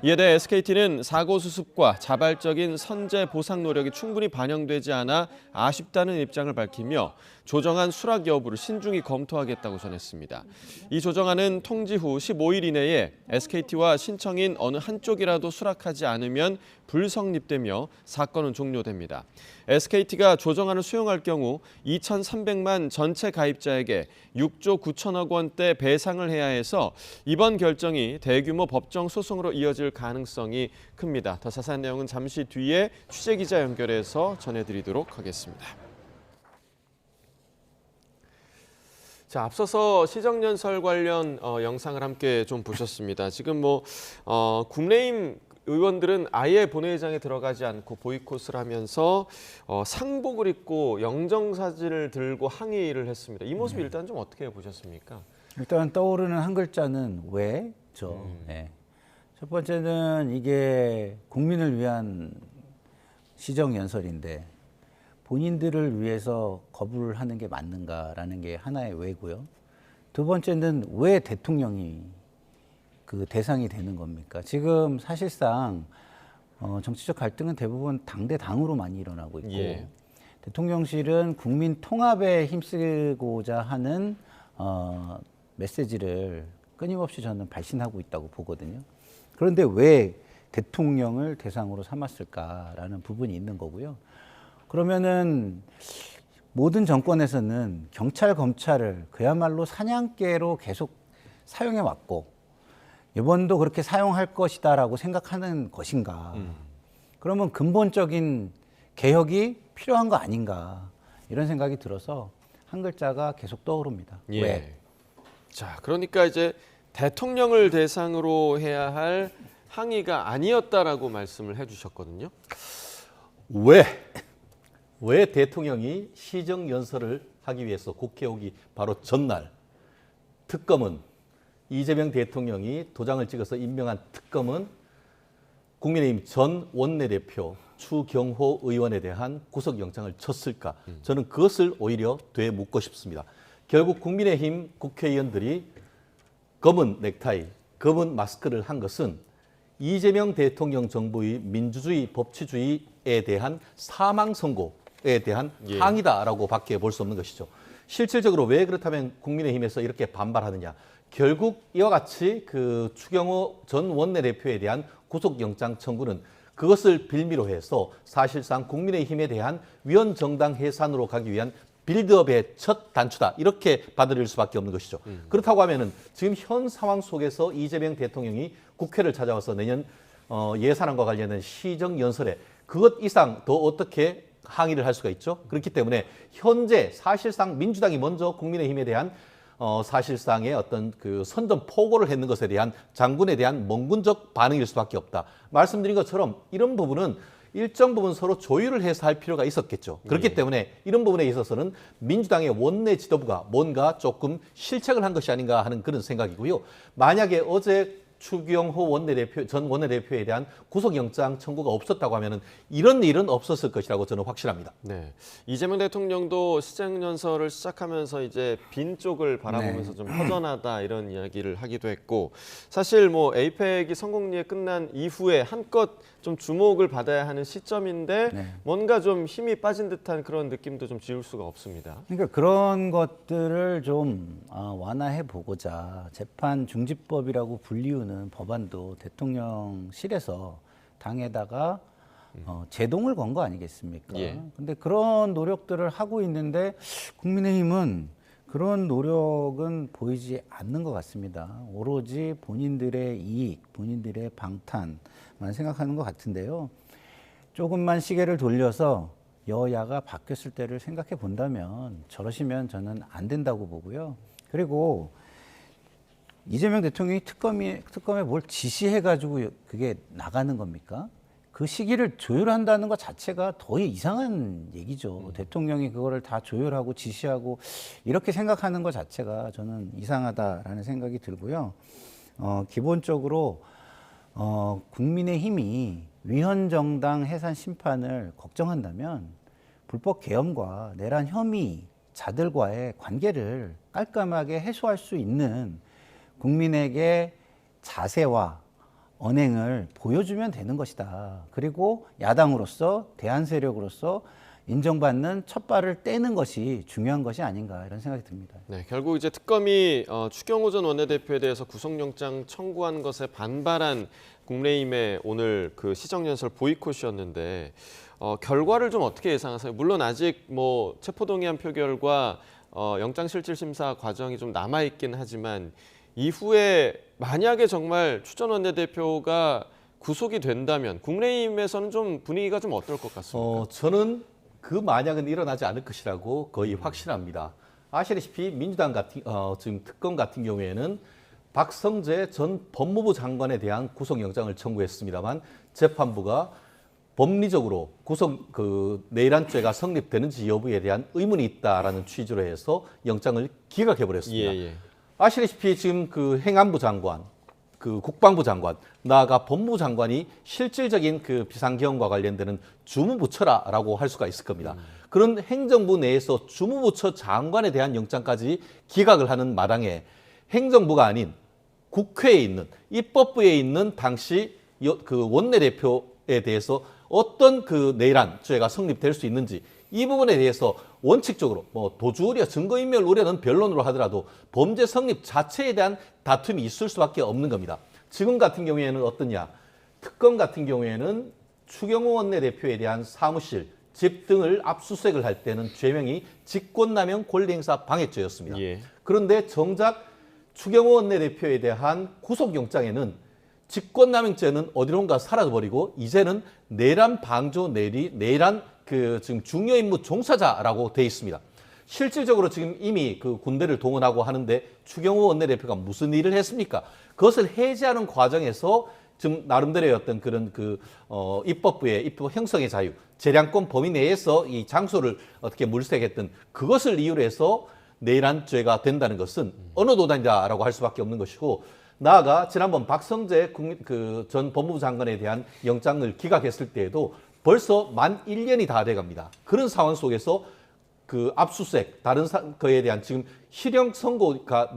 이에 대해 SKT는 사고 수습과 자발적인 선제 보상 노력이 충분히 반영되지 않아 아쉽다는 입장을 밝히며 조정안 수락 여부를 신중히 검토하겠다고 전했습니다. 이 조정안은 통지 후 15일 이내에 SKT와 신청인 어느 한쪽이라도 수락하지 않으면 불성립되며 사건은 종료됩니다. SKT가 조정안을 수용할 경우 2,300만 전체 가입자에게 6조 9천억 원대 배상을 해야 해서 이번 결정이 대규모 법정 소송으로 이어질 가능성이 큽니다. 더 자세한 내용은 잠시 뒤에 취재기자 연결해서 전해드리도록 하겠습니다. 자, 앞서서 시정연설 관련 영상을 함께 좀 보셨습니다. 지금 국민의힘 의원들은 아예 본회의장에 들어가지 않고 보이콧을 하면서 상복을 입고 영정사진을 들고 항의를 했습니다. 이 모습 일단 좀 어떻게 보셨습니까? 일단 떠오르는 한 글자는 왜죠. 네. 첫 번째는 이게 국민을 위한 시정연설인데 본인들을 위해서 거부를 하는 게 맞는가라는 게 하나의 왜고요. 두 번째는 왜 대통령이 그 대상이 되는 겁니까? 지금 사실상 정치적 갈등은 대부분 당대당으로 많이 일어나고 있고 대통령실은 국민 통합에 힘쓰고자 하는 메시지를 끊임없이 저는 발신하고 있다고 보거든요. 그런데 왜 대통령을 대상으로 삼았을까라는 부분이 있는 거고요. 그러면은 모든 정권에서는 경찰, 검찰을 그야말로 사냥개로 계속 사용해 왔고 이번도 그렇게 사용할 것이다라고 생각하는 것인가. 그러면 근본적인 개혁이 필요한 거 아닌가 이런 생각이 들어서 한 글자가 계속 떠오릅니다. 예. 왜? 자, 그러니까 이제 대통령을 대상으로 해야 할 항의가 아니었다라고 말씀을 해주셨거든요. 왜 대통령이 시정연설을 하기 위해서 국회 오기 바로 전날 특검은 이재명 대통령이 도장을 찍어서 임명한 특검은 국민의힘 전 원내대표 추경호 의원에 대한 구속영장을 쳤을까? 저는 그것을 오히려 되묻고 싶습니다. 결국 국민의힘 국회의원들이 검은 넥타이, 검은 마스크를 한 것은 이재명 대통령 정부의 민주주의, 법치주의에 대한 사망 선고에 대한 항의다라고 밖에 볼 수 없는 것이죠. 실질적으로 왜 그렇다면 국민의힘에서 이렇게 반발하느냐? 결국 이와 같이 그 추경호 전 원내대표에 대한 구속영장 청구는 그것을 빌미로 해서 사실상 국민의힘에 대한 위헌정당 해산으로 가기 위한 빌드업의 첫 단추다 이렇게 받아들일 수밖에 없는 것이죠. 그렇다고 하면은 지금 현 상황 속에서 이재명 대통령이 국회를 찾아와서 내년 예산안과 관련된 시정연설에 그것 이상 더 어떻게 항의를 할 수가 있죠. 그렇기 때문에 현재 사실상 민주당이 먼저 국민의힘에 대한 사실상의 어떤 그 선전 포고를 했는 것에 대한 장군에 대한 멍군적 반응일 수밖에 없다. 말씀드린 것처럼 이런 부분은 일정 부분 서로 조율을 해서 할 필요가 있었겠죠. 그렇기 때문에 이런 부분에 있어서는 민주당의 원내 지도부가 뭔가 조금 실책을 한 것이 아닌가 하는 그런 생각이고요. 만약에 어제 추경호 원내대표, 전 원내대표에 대한 구속영장 청구가 없었다고 하면은 이런 일은 없었을 것이라고 저는 확실합니다. 네, 이재명 대통령도 시정연설을 시작하면서 이제 빈 쪽을 바라보면서 좀 허전하다 이런 이야기를 하기도 했고, 사실 뭐 에이펙이 성공리에 끝난 이후에 한껏 좀 주목을 받아야 하는 시점인데 뭔가 좀 힘이 빠진 듯한 그런 느낌도 좀 지울 수가 없습니다. 그러니까 그런 것들을 좀 완화해 보고자 재판 중지법이라고 불리우는 법안도 대통령실에서 당에다가 제동을 건 거 아니겠습니까? 근데 그런 노력들을 하고 있는데 국민의힘은 그런 노력은 보이지 않는 것 같습니다. 오로지 본인들의 이익, 본인들의 방탄만 생각하는 것 같은데요. 조금만 시계를 돌려서 여야가 바뀌었을 때를 생각해 본다면 저러시면 저는 안 된다고 보고요. 그리고 이재명 대통령이 특검에 뭘 지시해가지고 그게 나가는 겁니까? 그 시기를 조율한다는 것 자체가 더 이상한 얘기죠. 대통령이 그거를 다 조율하고 지시하고 이렇게 생각하는 것 자체가 저는 이상하다라는 생각이 들고요. 기본적으로 국민의힘이 위헌정당 해산 심판을 걱정한다면 불법 계엄과 내란 혐의자들과의 관계를 깔끔하게 해소할 수 있는 국민에게 자세와 언행을 보여주면 되는 것이다. 그리고 야당으로서 대안세력으로서 인정받는 첫 발을 떼는 것이 중요한 것이 아닌가 이런 생각이 듭니다. 네, 결국 이제 특검이 추경호 전 원내대표에 대해서 구속영장 청구한 것에 반발한 국민의힘의 오늘 그 시정연설 보이콧이었는데 결과를 좀 어떻게 예상하세요? 물론 아직 뭐 체포동의안 표결과 영장실질심사 과정이 좀 남아 있긴 하지만 이후에 만약에 정말 추 전 원내대표가 구속이 된다면 국민의힘에서는 좀 분위기가 좀 어떨 것 같습니까? 저는 그 만약은 일어나지 않을 것이라고 거의 확실합니다. 아시다시피 민주당 같은 지금 특검 같은 경우에는 박성재 전 법무부 장관에 대한 구속영장을 청구했습니다만 재판부가 법리적으로 내란죄가 성립되는지 여부에 대한 의문이 있다라는 취지로 해서 영장을 기각해 버렸습니다. 아시다시피 지금 그 행안부 장관, 그 국방부 장관, 나아가 법무부 장관이 실질적인 그 비상경과 관련되는 주무부처라고 할 수가 있을 겁니다. 그런 행정부 내에서 주무부처 장관에 대한 영장까지 기각을 하는 마당에 행정부가 아닌 국회에 있는 입법부에 있는 당시 그 원내대표에 대해서 어떤 그 내란죄가 성립될 수 있는지 이 부분에 대해서 원칙적으로 뭐 도주 우려, 증거인멸 우려는 변론으로 하더라도 범죄 성립 자체에 대한 다툼이 있을 수밖에 없는 겁니다. 지금 같은 경우에는 어떠냐? 특검 같은 경우에는 추경호 원내대표에 대한 사무실, 집 등을 압수수색을 할 때는 죄명이 직권남용 권리행사 방해죄였습니다. 그런데 정작 추경호 원내대표에 대한 구속영장에는 직권남용죄는 어디론가 사라져버리고 이제는 내란 방조 내란 그 지금 중요 임무 종사자라고 돼 있습니다. 실질적으로 지금 이미 그 군대를 동원하고 하는데 추경호 원내대표가 무슨 일을 했습니까? 그것을 해제하는 과정에서 지금 나름대로의 어떤 그런 입법부의 입법 형성의 자유, 재량권 범위 내에서 이 장소를 어떻게 물색했던 그것을 이유로 해서 내란죄가 된다는 것은 어느 도단이다라고 할 수밖에 없는 것이고, 나아가 지난번 박성재 전 법무부 장관에 대한 영장을 기각했을 때에도 벌써 만 1년이 다 돼갑니다. 그런 상황 속에서 그 압수수색, 다른 거에 대한 지금 실형 선고가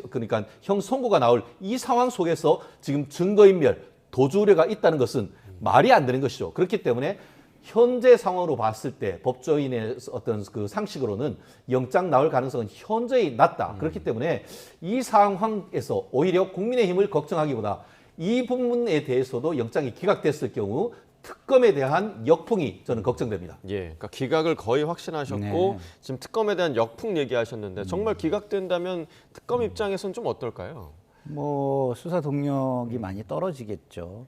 그러니까 형 선고가 나올 이 상황 속에서 지금 증거인멸, 도주 우려가 있다는 것은 말이 안 되는 것이죠. 그렇기 때문에 현재 상황으로 봤을 때 법조인의 어떤 그 상식으로는 영장 나올 가능성은 현저히 낮다. 그렇기 때문에 이 상황에서 오히려 국민의힘을 걱정하기보다 이 부분에 대해서도 영장이 기각됐을 경우 특검에 대한 역풍이 저는 걱정됩니다. 예, 그러니까 기각을 거의 확신하셨고 네. 지금 특검에 대한 역풍 얘기하셨는데 정말 기각된다면 특검 입장에서는 좀 어떨까요? 뭐 수사 동력이 많이 떨어지겠죠.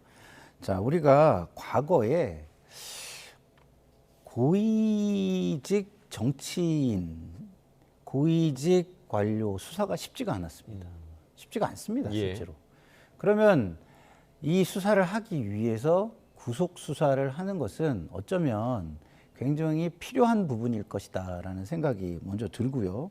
자, 우리가 과거에 고위직 정치인, 고위직 관료 수사가 쉽지가 않았습니다. 쉽지가 않습니다, 실제로. 그러면 이 수사를 하기 위해서 구속 수사를 하는 것은 어쩌면 굉장히 필요한 부분일 것이다라는 생각이 먼저 들고요.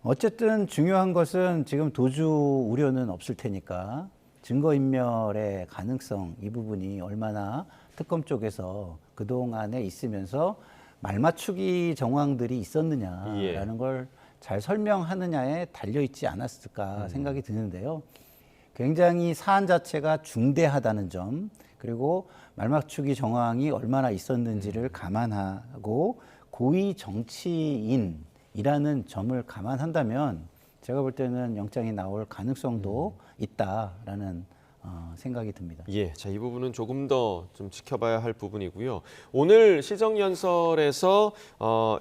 어쨌든 중요한 것은 지금 도주 우려는 없을 테니까 증거인멸의 가능성, 이 부분이 얼마나 특검 쪽에서 그동안에 있으면서 말맞추기 정황들이 있었느냐라는 걸 잘 설명하느냐에 달려있지 않았을까 생각이 드는데요. 굉장히 사안 자체가 중대하다는 점, 그리고 말맞추기 정황이 얼마나 있었는지를 감안하고 고위 정치인이라는 점을 감안한다면 제가 볼 때는 영장이 나올 가능성도 있다라는 생각이 듭니다. 예, 자, 이 부분은 조금 더 좀 지켜봐야 할 부분이고요. 오늘 시정연설에서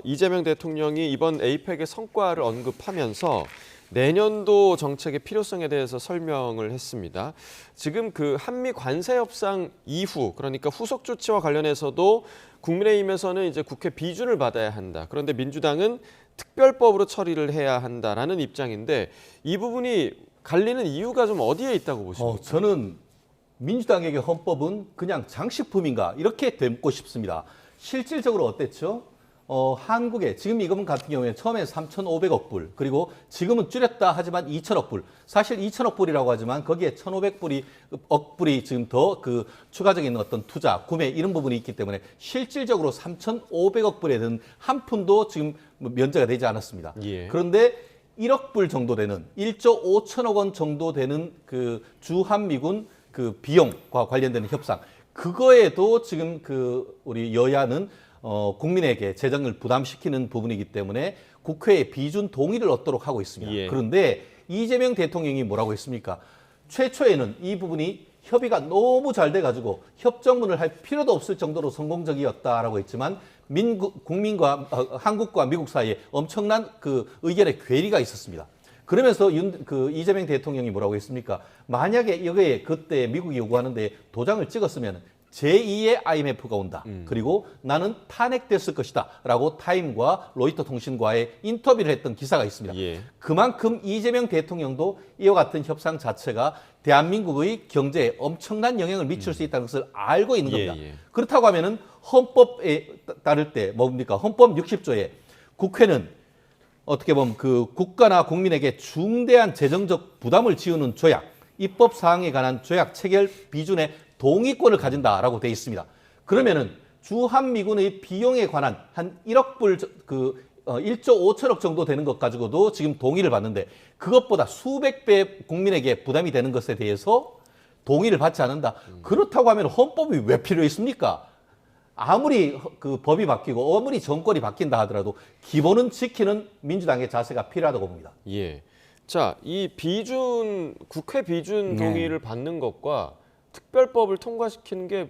이재명 대통령이 이번 에이펙의 성과를 언급하면서 내년도 정책의 필요성에 대해서 설명을 했습니다. 지금 그 한미 관세 협상 이후, 그러니까 후속 조치와 관련해서도 국민의힘에서는 이제 국회 비준을 받아야 한다. 그런데 민주당은 특별법으로 처리를 해야 한다라는 입장인데 이 부분이 갈리는 이유가 좀 어디에 있다고 보십니까? 저는 민주당에게 헌법은 그냥 장식품인가 이렇게 묻고 싶습니다. 실질적으로 어땠죠? 한국에 지금 이금 같은 경우에 처음에 3,500억 불, 그리고 지금은 줄였다 하지만 2,000억 불. 사실 2,000억 불이라고 하지만 거기에 1,500억 불이 지금 더 그 추가적인 어떤 투자, 구매 이런 부분이 있기 때문에 실질적으로 3,500억 불에 든 한 푼도 지금 면제가 되지 않았습니다. 그런데 1억 불 정도 되는 1조 5천억 원 정도 되는 그 주한미군 그 비용과 관련되는 협상, 그거에도 지금 그 우리 여야는 국민에게 재정을 부담시키는 부분이기 때문에 국회의 비준 동의를 얻도록 하고 있습니다. 그런데 이재명 대통령이 뭐라고 했습니까? 최초에는 이 부분이 협의가 너무 잘 돼가지고 협정문을 할 필요도 없을 정도로 성공적이었다라고 했지만 국민과 한국과 미국 사이에 엄청난 그 의견의 괴리가 있었습니다. 그러면서 이재명 대통령이 뭐라고 했습니까? 만약에 여기에 그때 미국이 요구하는데 도장을 찍었으면 제2의 IMF가 온다. 그리고 나는 탄핵됐을 것이다. 라고 타임과 로이터 통신과의 인터뷰를 했던 기사가 있습니다. 그만큼 이재명 대통령도 이와 같은 협상 자체가 대한민국의 경제에 엄청난 영향을 미칠 수 있다는 것을 알고 있는 겁니다. 그렇다고 하면은 헌법에 따를 때 뭡니까? 헌법 60조에 국회는 어떻게 보면 그 국가나 국민에게 중대한 재정적 부담을 지우는 조약, 입법 사항에 관한 조약 체결 비준에 동의권을 가진다라고 되어 있습니다. 그러면은 주한미군의 비용에 관한 한 1억 불, 1조 5천억 정도 되는 것 가지고도 지금 동의를 받는데 그것보다 수백 배 국민에게 부담이 되는 것에 대해서 동의를 받지 않는다. 그렇다고 하면 헌법이 왜 필요했습니까? 아무리 그 법이 바뀌고 아무리 정권이 바뀐다 하더라도 기본은 지키는 민주당의 자세가 필요하다고 봅니다. 자, 이 국회 비준 동의를 받는 것과 특별법을 통과시키는 게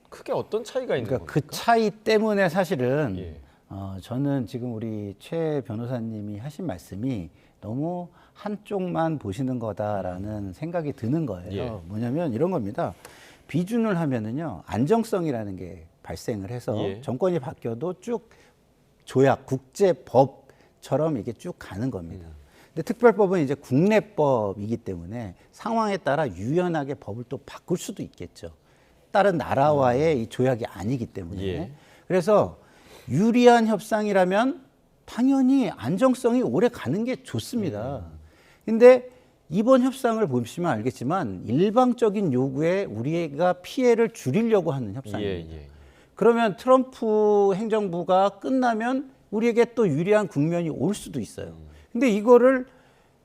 크게 어떤 차이가 있는 겁니까? 그 차이 때문에 사실은 저는 지금 우리 최 변호사님이 하신 말씀이 너무 한쪽만 보시는 거다라는 생각이 드는 거예요. 예. 뭐냐면 이런 겁니다. 비준을 하면은요, 안정성이라는 게 발생을 해서 예. 정권이 바뀌어도 쭉 조약, 국제법처럼 이게 쭉 가는 겁니다. 근데 특별법은 이제 국내법이기 때문에 상황에 따라 유연하게 법을 또 바꿀 수도 있겠죠. 다른 나라와의 이 조약이 아니기 때문에. 예. 그래서 유리한 협상이라면 당연히 안정성이 오래 가는 게 좋습니다. 근데 이번 협상을 보시면 알겠지만 일방적인 요구에 우리가 피해를 줄이려고 하는 협상입니다. 예. 그러면 트럼프 행정부가 끝나면 우리에게 또 유리한 국면이 올 수도 있어요. 근데 이거를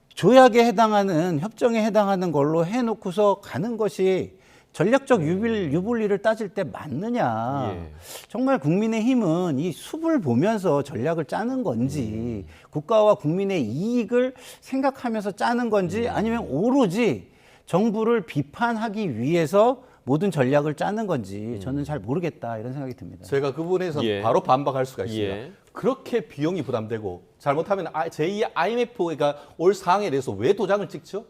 조약에 해당하는, 협정에 해당하는 걸로 해놓고서 가는 것이 전략적 유불리를 따질 때 맞느냐. 예. 정말 국민의힘은 이 숲을 보면서 전략을 짜는 건지, 국가와 국민의 이익을 생각하면서 짜는 건지, 아니면 오로지 정부를 비판하기 위해서 모든 전략을 짜는 건지 저는 잘 모르겠다, 이런 생각이 듭니다. 제가 그 부분에서 예. 바로 반박할 수가 있습니다. 예. 그렇게 비용이 부담되고 잘못하면 제2의 IMF가 올 사항에 대해서 왜 도장을 찍죠?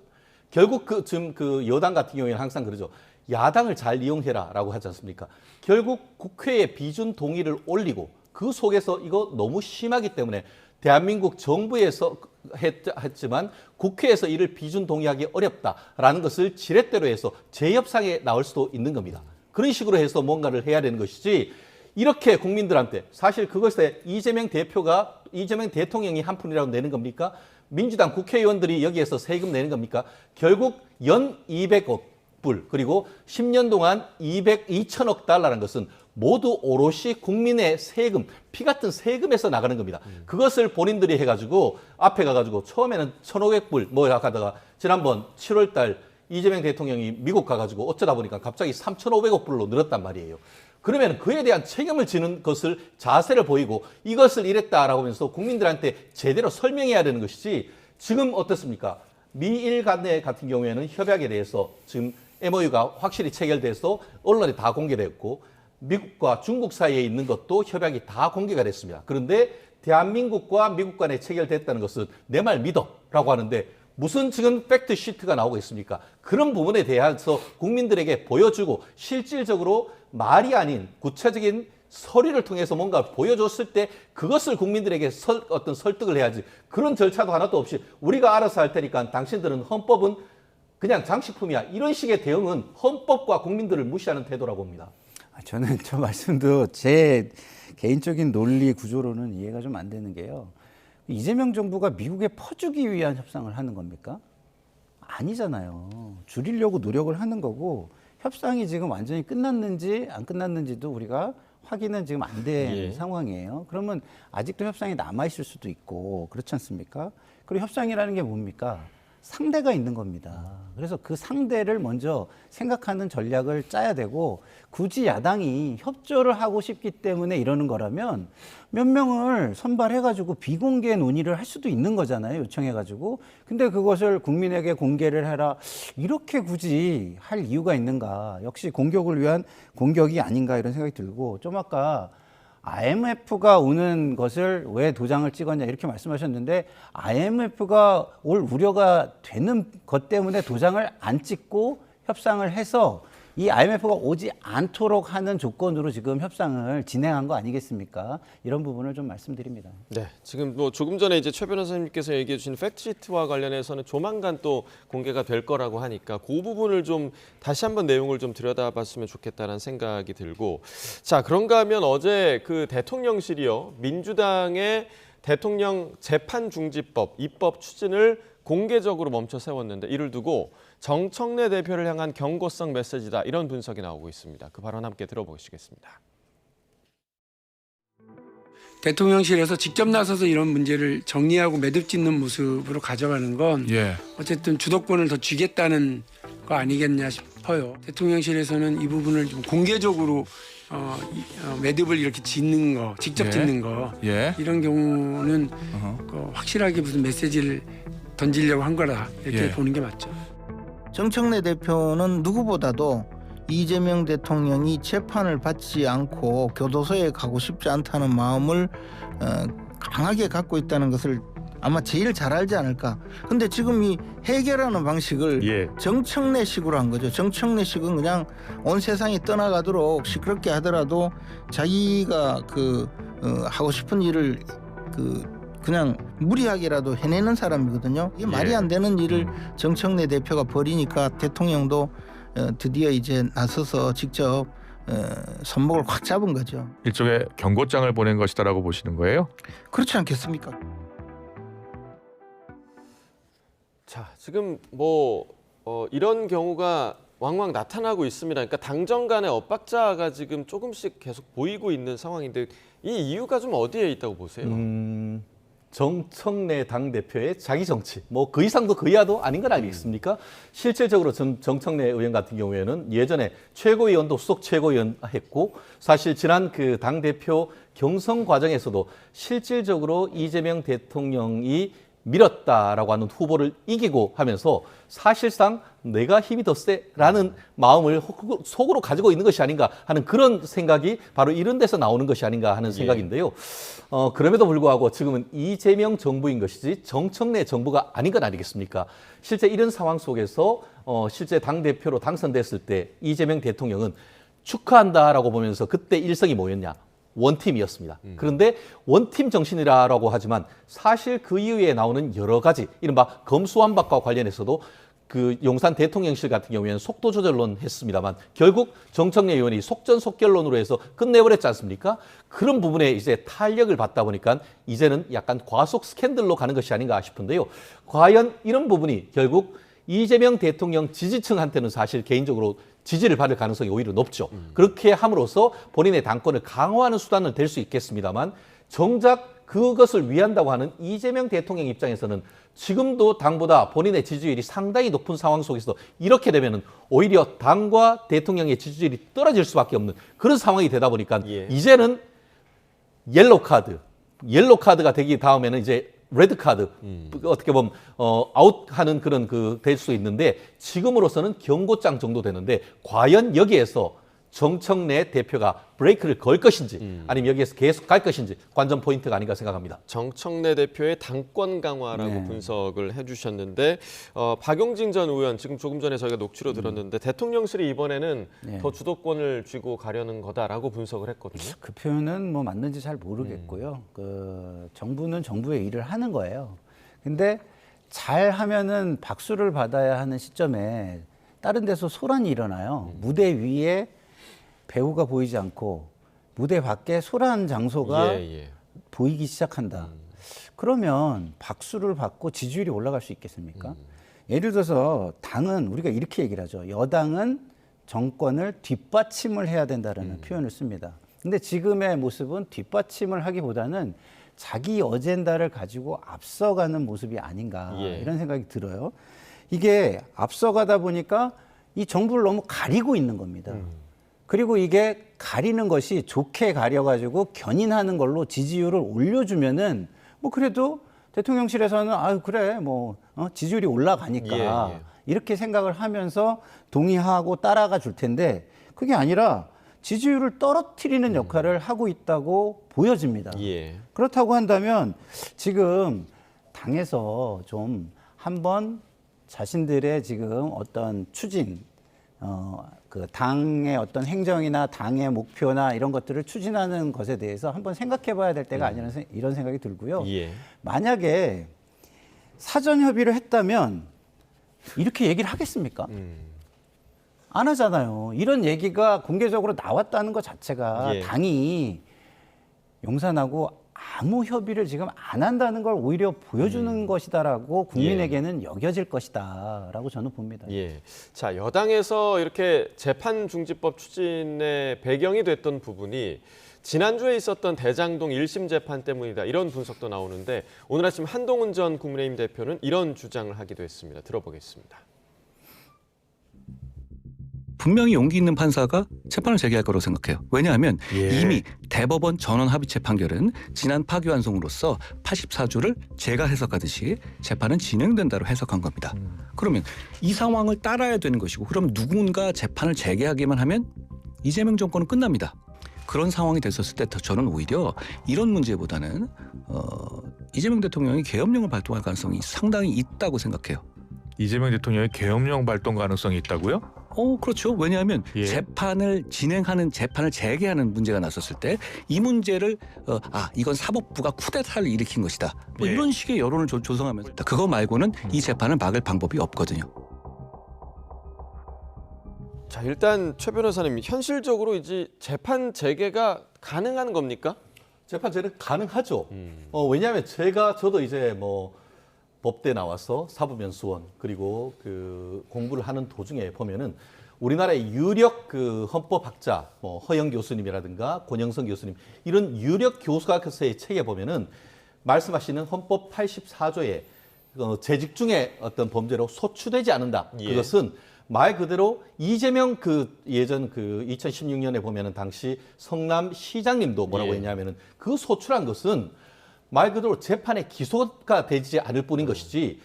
결국 지금 그 여당 같은 경우에는 항상 그러죠. 야당을 잘 이용해라라고 하지 않습니까? 결국 국회에 비준 동의를 올리고 그 속에서 이거 너무 심하기 때문에 대한민국 정부에서 했지만 국회에서 이를 비준 동의하기 어렵다라는 것을 지렛대로 해서 재협상에 나올 수도 있는 겁니다. 그런 식으로 해서 뭔가를 해야 되는 것이지, 이렇게 국민들한테 사실 그것에 이재명 대통령이 한 푼이라도 내는 겁니까? 민주당 국회의원들이 여기에서 세금 내는 겁니까? 결국 연 200억 불 그리고 10년 동안 2천억 달러라는 것은 모두 오롯이 국민의 세금, 피 같은 세금에서 나가는 겁니다. 그것을 본인들이 해가지고 앞에 가가지고 처음에는 1,500불 뭐 하다가 지난번 7월 달 이재명 대통령이 미국 가가지고 어쩌다 보니까 갑자기 3,500억 불로 늘었단 말이에요. 그러면 그에 대한 책임을 지는 것을 자세를 보이고 이것을 이랬다라고 하면서 국민들한테 제대로 설명해야 되는 것이지, 지금 어떻습니까? 미일 간의 같은 경우에는 협약에 대해서 지금 MOU가 확실히 체결돼서 언론에 다 공개됐고, 미국과 중국 사이에 있는 것도 협약이 다 공개가 됐습니다. 그런데 대한민국과 미국 간에 체결됐다는 것은 내 말 믿어라고 하는데 무슨 지금 팩트 시트가 나오고 있습니까? 그런 부분에 대해서 국민들에게 보여주고 실질적으로 말이 아닌 구체적인 서류를 통해서 뭔가 보여줬을 때 그것을 국민들에게 어떤 설득을 해야지, 그런 절차도 하나도 없이 우리가 알아서 할 테니까 당신들은 헌법은 그냥 장식품이야, 이런 식의 대응은 헌법과 국민들을 무시하는 태도라고 봅니다. 저는 저 말씀도 제 개인적인 논리 구조로는 이해가 좀 안 되는 게요. 이재명 정부가 미국에 퍼주기 위한 협상을 하는 겁니까? 아니잖아요. 줄이려고 노력을 하는 거고, 협상이 지금 완전히 끝났는지 안 끝났는지도 우리가 확인은 지금 안 된 상황이에요. 그러면 아직도 협상이 남아있을 수도 있고, 그렇지 않습니까? 그리고 협상이라는 게 뭡니까? 상대가 있는 겁니다. 그래서 그 상대를 먼저 생각하는 전략을 짜야 되고, 굳이 야당이 협조를 하고 싶기 때문에 이러는 거라면 몇 명을 선발해가지고 비공개 논의를 할 수도 있는 거잖아요. 요청해가지고. 근데 그것을 국민에게 공개를 해라, 이렇게 굳이 할 이유가 있는가. 역시 공격을 위한 공격이 아닌가, 이런 생각이 들고, 좀 아까 IMF가 오는 것을 왜 도장을 찍었냐 이렇게 말씀하셨는데, IMF가 올 우려가 되는 것 때문에 도장을 안 찍고 협상을 해서 이 IMF가 오지 않도록 하는 조건으로 지금 협상을 진행한 거 아니겠습니까? 이런 부분을 좀 말씀드립니다. 네, 지금 뭐 조금 전에 이제 최 변호사님께서 얘기해 주신 팩트시트와 관련해서는 조만간 또 공개가 될 거라고 하니까 그 부분을 좀 다시 한번 내용을 좀 들여다봤으면 좋겠다는 생각이 들고, 자, 그런가 하면 어제 그 대통령실이요, 민주당의 대통령 재판중지법 입법 추진을 공개적으로 멈춰 세웠는데, 이를 두고 정청래 대표를 향한 경고성 메시지다, 이런 분석이 나오고 있습니다. 그 발언 함께 들어보시겠습니다. 대통령실에서 직접 나서서 이런 문제를 정리하고 매듭 짓는 모습으로 가져가는 건 어쨌든 주도권을 더 쥐겠다는 거 아니겠냐 싶어요. 대통령실에서는 이 부분을 좀 공개적으로 매듭을 이렇게 짓는 거, 직접 짓는 거, 이런 경우는 확실하게 무슨 메시지를 던지려고 한 거라 이렇게 보는 게 맞죠. 정청래 대표는 누구보다도 이재명 대통령이 재판을 받지 않고 교도소에 가고 싶지 않다는 마음을 강하게 갖고 있다는 것을 아마 제일 잘 알지 않을까. 근데 지금 이 해결하는 방식을 정청래식으로 한 거죠. 정청래식은 그냥 온 세상이 떠나가도록 시끄럽게 하더라도 자기가 하고 싶은 일을 그냥 무리하게라도 해내는 사람이거든요. 이게 말이 안 되는 일을 정청래 대표가 벌이니까 대통령도 드디어 이제 나서서 직접 손목을 꽉 잡은 거죠. 일종의 경고장을 보낸 것이다라고 보시는 거예요? 그렇지 않겠습니까? 자, 지금 이런 경우가 왕왕 나타나고 있습니다. 그러니까 당정 간의 엇박자가 지금 조금씩 계속 보이고 있는 상황인데 이 이유가 좀 어디에 있다고 보세요? 정청래 당대표의 자기 정치, 그 이상도 그 이하도 아닌 건 아니겠습니까? 실질적으로 정청래 의원 같은 경우에는 예전에 최고위원도 수석 최고위원 했고 사실 지난 그 당대표 경선 과정에서도 실질적으로 이재명 대통령이 밀었다라고 하는 후보를 이기고 하면서 사실상 내가 힘이 더 세라는 마음을 속으로 가지고 있는 것이 아닌가 하는 그런 생각이 바로 이런 데서 나오는 것이 아닌가 하는 생각인데요. 그럼에도 불구하고 지금은 이재명 정부인 것이지 정청래 정부가 아닌 건 아니겠습니까? 실제 이런 상황 속에서 실제 당대표로 당선됐을 때 이재명 대통령은 축하한다라고 보면서 그때 일성이 뭐였냐? 원팀이었습니다. 그런데 원팀 정신이라고 하지만 사실 그 이후에 나오는 여러 가지 이른바 검수완박과 관련해서도 그 용산 대통령실 같은 경우에는 속도 조절론 했습니다만 결국 정청래 의원이 속전속결론으로 해서 끝내버렸지 않습니까? 그런 부분에 이제 탄력을 받다 보니까 이제는 약간 과속 스캔들로 가는 것이 아닌가 싶은데요. 과연 이런 부분이 결국 이재명 대통령 지지층한테는 사실 개인적으로 지지를 받을 가능성이 오히려 높죠. 그렇게 함으로써 본인의 당권을 강화하는 수단은 될 수 있겠습니다만 정작 그것을 위한다고 하는 이재명 대통령 입장에서는 지금도 당보다 본인의 지지율이 상당히 높은 상황 속에서 이렇게 되면은 오히려 당과 대통령의 지지율이 떨어질 수밖에 없는 그런 상황이 되다 보니까 이제는 옐로우 카드가 되기 다음에는 이제 레드 카드 어떻게 보면 아웃하는 그런 될 수 있는데 지금으로서는 경고장 정도 되는데 과연 여기에서 정청래 대표가 브레이크를 걸 것인지 아니면 여기에서 계속 갈 것인지 관전 포인트가 아닌가 생각합니다. 정청래 대표의 당권 강화라고 분석을 해주셨는데 박용진 전 의원 지금 조금 전에 저희가 녹취로 들었는데 대통령실이 이번에는 더 주도권을 쥐고 가려는 거다라고 분석을 했거든요. 그 표현은 맞는지 잘 모르겠고요. 정부는 정부의 일을 하는 거예요. 근데 잘 하면은 박수를 받아야 하는 시점에 다른 데서 소란이 일어나요. 무대 위에 배우가 보이지 않고 무대 밖에 소란 장소가 보이기 시작한다. 그러면 박수를 받고 지지율이 올라갈 수 있겠습니까? 예를 들어서 당은 우리가 이렇게 얘기를 하죠. 여당은 정권을 뒷받침을 해야 된다는 표현을 씁니다. 근데 지금의 모습은 뒷받침을 하기보다는 자기 어젠다를 가지고 앞서가는 모습이 아닌가 이런 생각이 들어요. 이게 앞서가다 보니까 이 정부를 너무 가리고 있는 겁니다. 그리고 이게 가리는 것이 좋게 가려가지고 견인하는 걸로 지지율을 올려주면은 그래도 대통령실에서는 그래 지지율이 올라가니까 이렇게 생각을 하면서 동의하고 따라가 줄 텐데 그게 아니라 지지율을 떨어뜨리는 역할을 하고 있다고 보여집니다. 그렇다고 한다면 지금 당에서 좀 한번 자신들의 지금 어떤 추진 당의 어떤 행정이나 당의 목표나 이런 것들을 추진하는 것에 대해서 한번 생각해 봐야 될 때가 아니라 이런 생각이 들고요. 만약에 사전 협의를 했다면 이렇게 얘기를 하겠습니까? 안 하잖아요. 이런 얘기가 공개적으로 나왔다는 것 자체가 당이 용산하고 아무 협의를 지금 안 한다는 걸 오히려 보여주는 것이다라고 국민에게는 여겨질 것이다라고 저는 봅니다. 자, 여당에서 이렇게 재판중지법 추진의 배경이 됐던 부분이 지난주에 있었던 대장동 1심 재판 때문이다. 이런 분석도 나오는데 오늘 아침 한동훈 전 국민의힘 대표는 이런 주장을 하기도 했습니다. 들어보겠습니다. 분명히 용기 있는 판사가 재판을 재개할 거라고 생각해요. 왜냐하면 이미 대법원 전원 합의체 판결은 지난 파기환송으로서 84조를 제가 해석하듯이 재판은 진행된다로 해석한 겁니다. 그러면 이 상황을 따라야 되는 것이고 그럼 누군가 재판을 재개하기만 하면 이재명 정권은 끝납니다. 그런 상황이 됐었을 때 저는 오히려 이런 문제보다는 이재명 대통령이 계엄령을 발동할 가능성이 상당히 있다고 생각해요. 이재명 대통령의 계엄령 발동 가능성이 있다고요? 그렇죠. 왜냐하면 재판을 재개하는 문제가 났었을 때 이 문제를 이건 사법부가 쿠데타를 일으킨 것이다. 뭐 이런 식의 여론을 조성하면서 그거 말고는 이 재판을 막을 방법이 없거든요. 자, 일단 최 변호사님, 현실적으로 이제 재판 재개가 가능한 겁니까? 재판 재개 가능하죠. 왜냐하면 저도 이제 뭐 법대 나와서 사법연수원 그리고 그 공부를 하는 도중에 보면은 우리나라의 유력 그 헌법학자 뭐 허영 교수님이라든가 권영선 교수님 이런 유력 교수학서의 책에 보면은 말씀하시는 헌법 84조에 재직 중에 어떤 범죄로 소추되지 않는다. 그것은 말 그대로 이재명 예전 2016년에 보면은 당시 성남 시장님도 뭐라고 했냐면은 그 소추란 것은 말 그대로 재판에 기소가 되지 않을 뿐인 것이지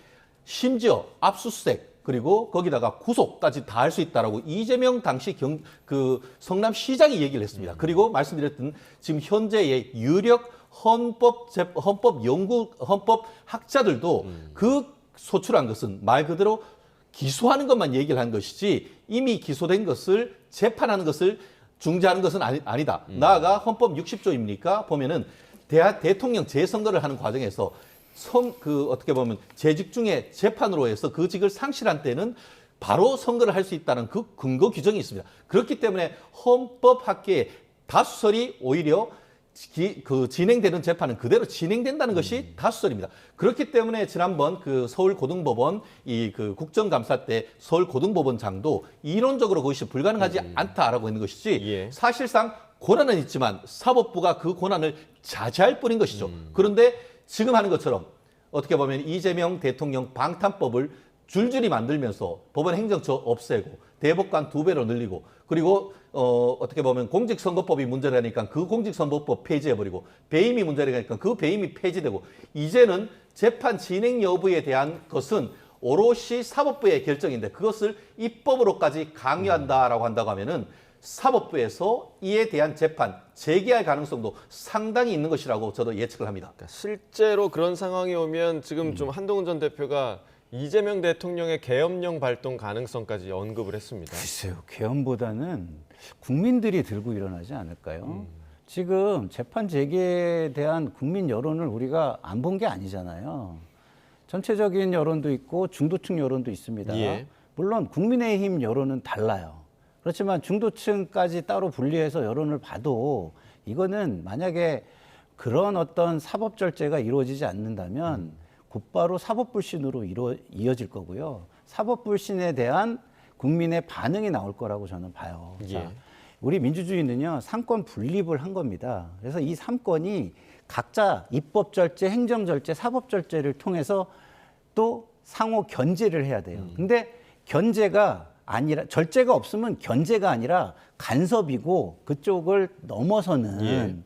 심지어 압수수색 그리고 거기다가 구속까지 다 할 수 있다라고 이재명 당시 성남시장이 얘기를 했습니다. 그리고 말씀드렸던 지금 현재의 유력 헌법학자들도 그 소출한 것은 말 그대로 기소하는 것만 얘기를 한 것이지 이미 기소된 것을 재판하는 것을 중재하는 것은 아니다. 나아가 헌법 60조입니까? 보면은 대통령 재선거를 하는 과정에서 어떻게 보면 재직 중에 재판으로 해서 그 직을 상실한 때는 바로 선거를 할 수 있다는 그 근거 규정이 있습니다. 그렇기 때문에 헌법학계의 다수설이 오히려 진행되는 재판은 그대로 진행된다는 것이 다수설입니다. 그렇기 때문에 지난번 서울고등법원 국정감사 때 서울고등법원장도 이론적으로 그것이 불가능하지 않다라고 했는 것이지 사실상 권한은 있지만 사법부가 그 권한을 자제할 뿐인 것이죠. 그런데 지금 하는 것처럼 어떻게 보면 이재명 대통령 방탄법을 줄줄이 만들면서 법원 행정처 없애고 대법관 2배로 늘리고 그리고 어떻게 보면 공직선거법이 문제라니까 그 공직선거법 폐지해버리고 배임이 문제라니까 그 배임이 폐지되고 이제는 재판 진행 여부에 대한 것은 오롯이 사법부의 결정인데 그것을 입법으로까지 강요한다라고 한다고 하면은 사법부에서 이에 대한 재판 재개할 가능성도 상당히 있는 것이라고 저도 예측을 합니다. 그러니까 실제로 그런 상황이 오면 지금 좀 한동훈 전 대표가 이재명 대통령의 계엄령 발동 가능성까지 언급을 했습니다. 글쎄요. 계엄보다는 국민들이 들고 일어나지 않을까요? 지금 재판 재개에 대한 국민 여론을 우리가 안 본 게 아니잖아요. 전체적인 여론도 있고 중도층 여론도 있습니다. 물론 국민의힘 여론은 달라요. 그렇지만 중도층까지 따로 분리해서 여론을 봐도 이거는 만약에 그런 어떤 사법 절제가 이루어지지 않는다면 곧바로 사법 불신으로 이어질 거고요. 사법 불신에 대한 국민의 반응이 나올 거라고 저는 봐요. 자, 우리 민주주의는요, 삼권 분립을 한 겁니다. 그래서 이 삼권이 각자 입법 절제, 행정 절제, 사법 절제를 통해서 또 상호 견제를 해야 돼요. 근데 절제가 없으면 견제가 아니라 간섭이고 그쪽을 넘어서는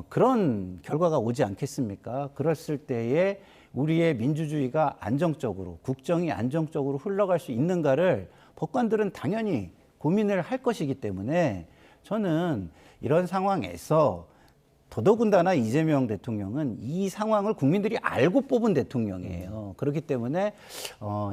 그런 결과가 오지 않겠습니까? 그랬을 때에 우리의 민주주의가 안정적으로, 국정이 안정적으로 흘러갈 수 있는가를 법관들은 당연히 고민을 할 것이기 때문에 저는 이런 상황에서 더더군다나 이재명 대통령은 이 상황을 국민들이 알고 뽑은 대통령이에요. 그렇기 때문에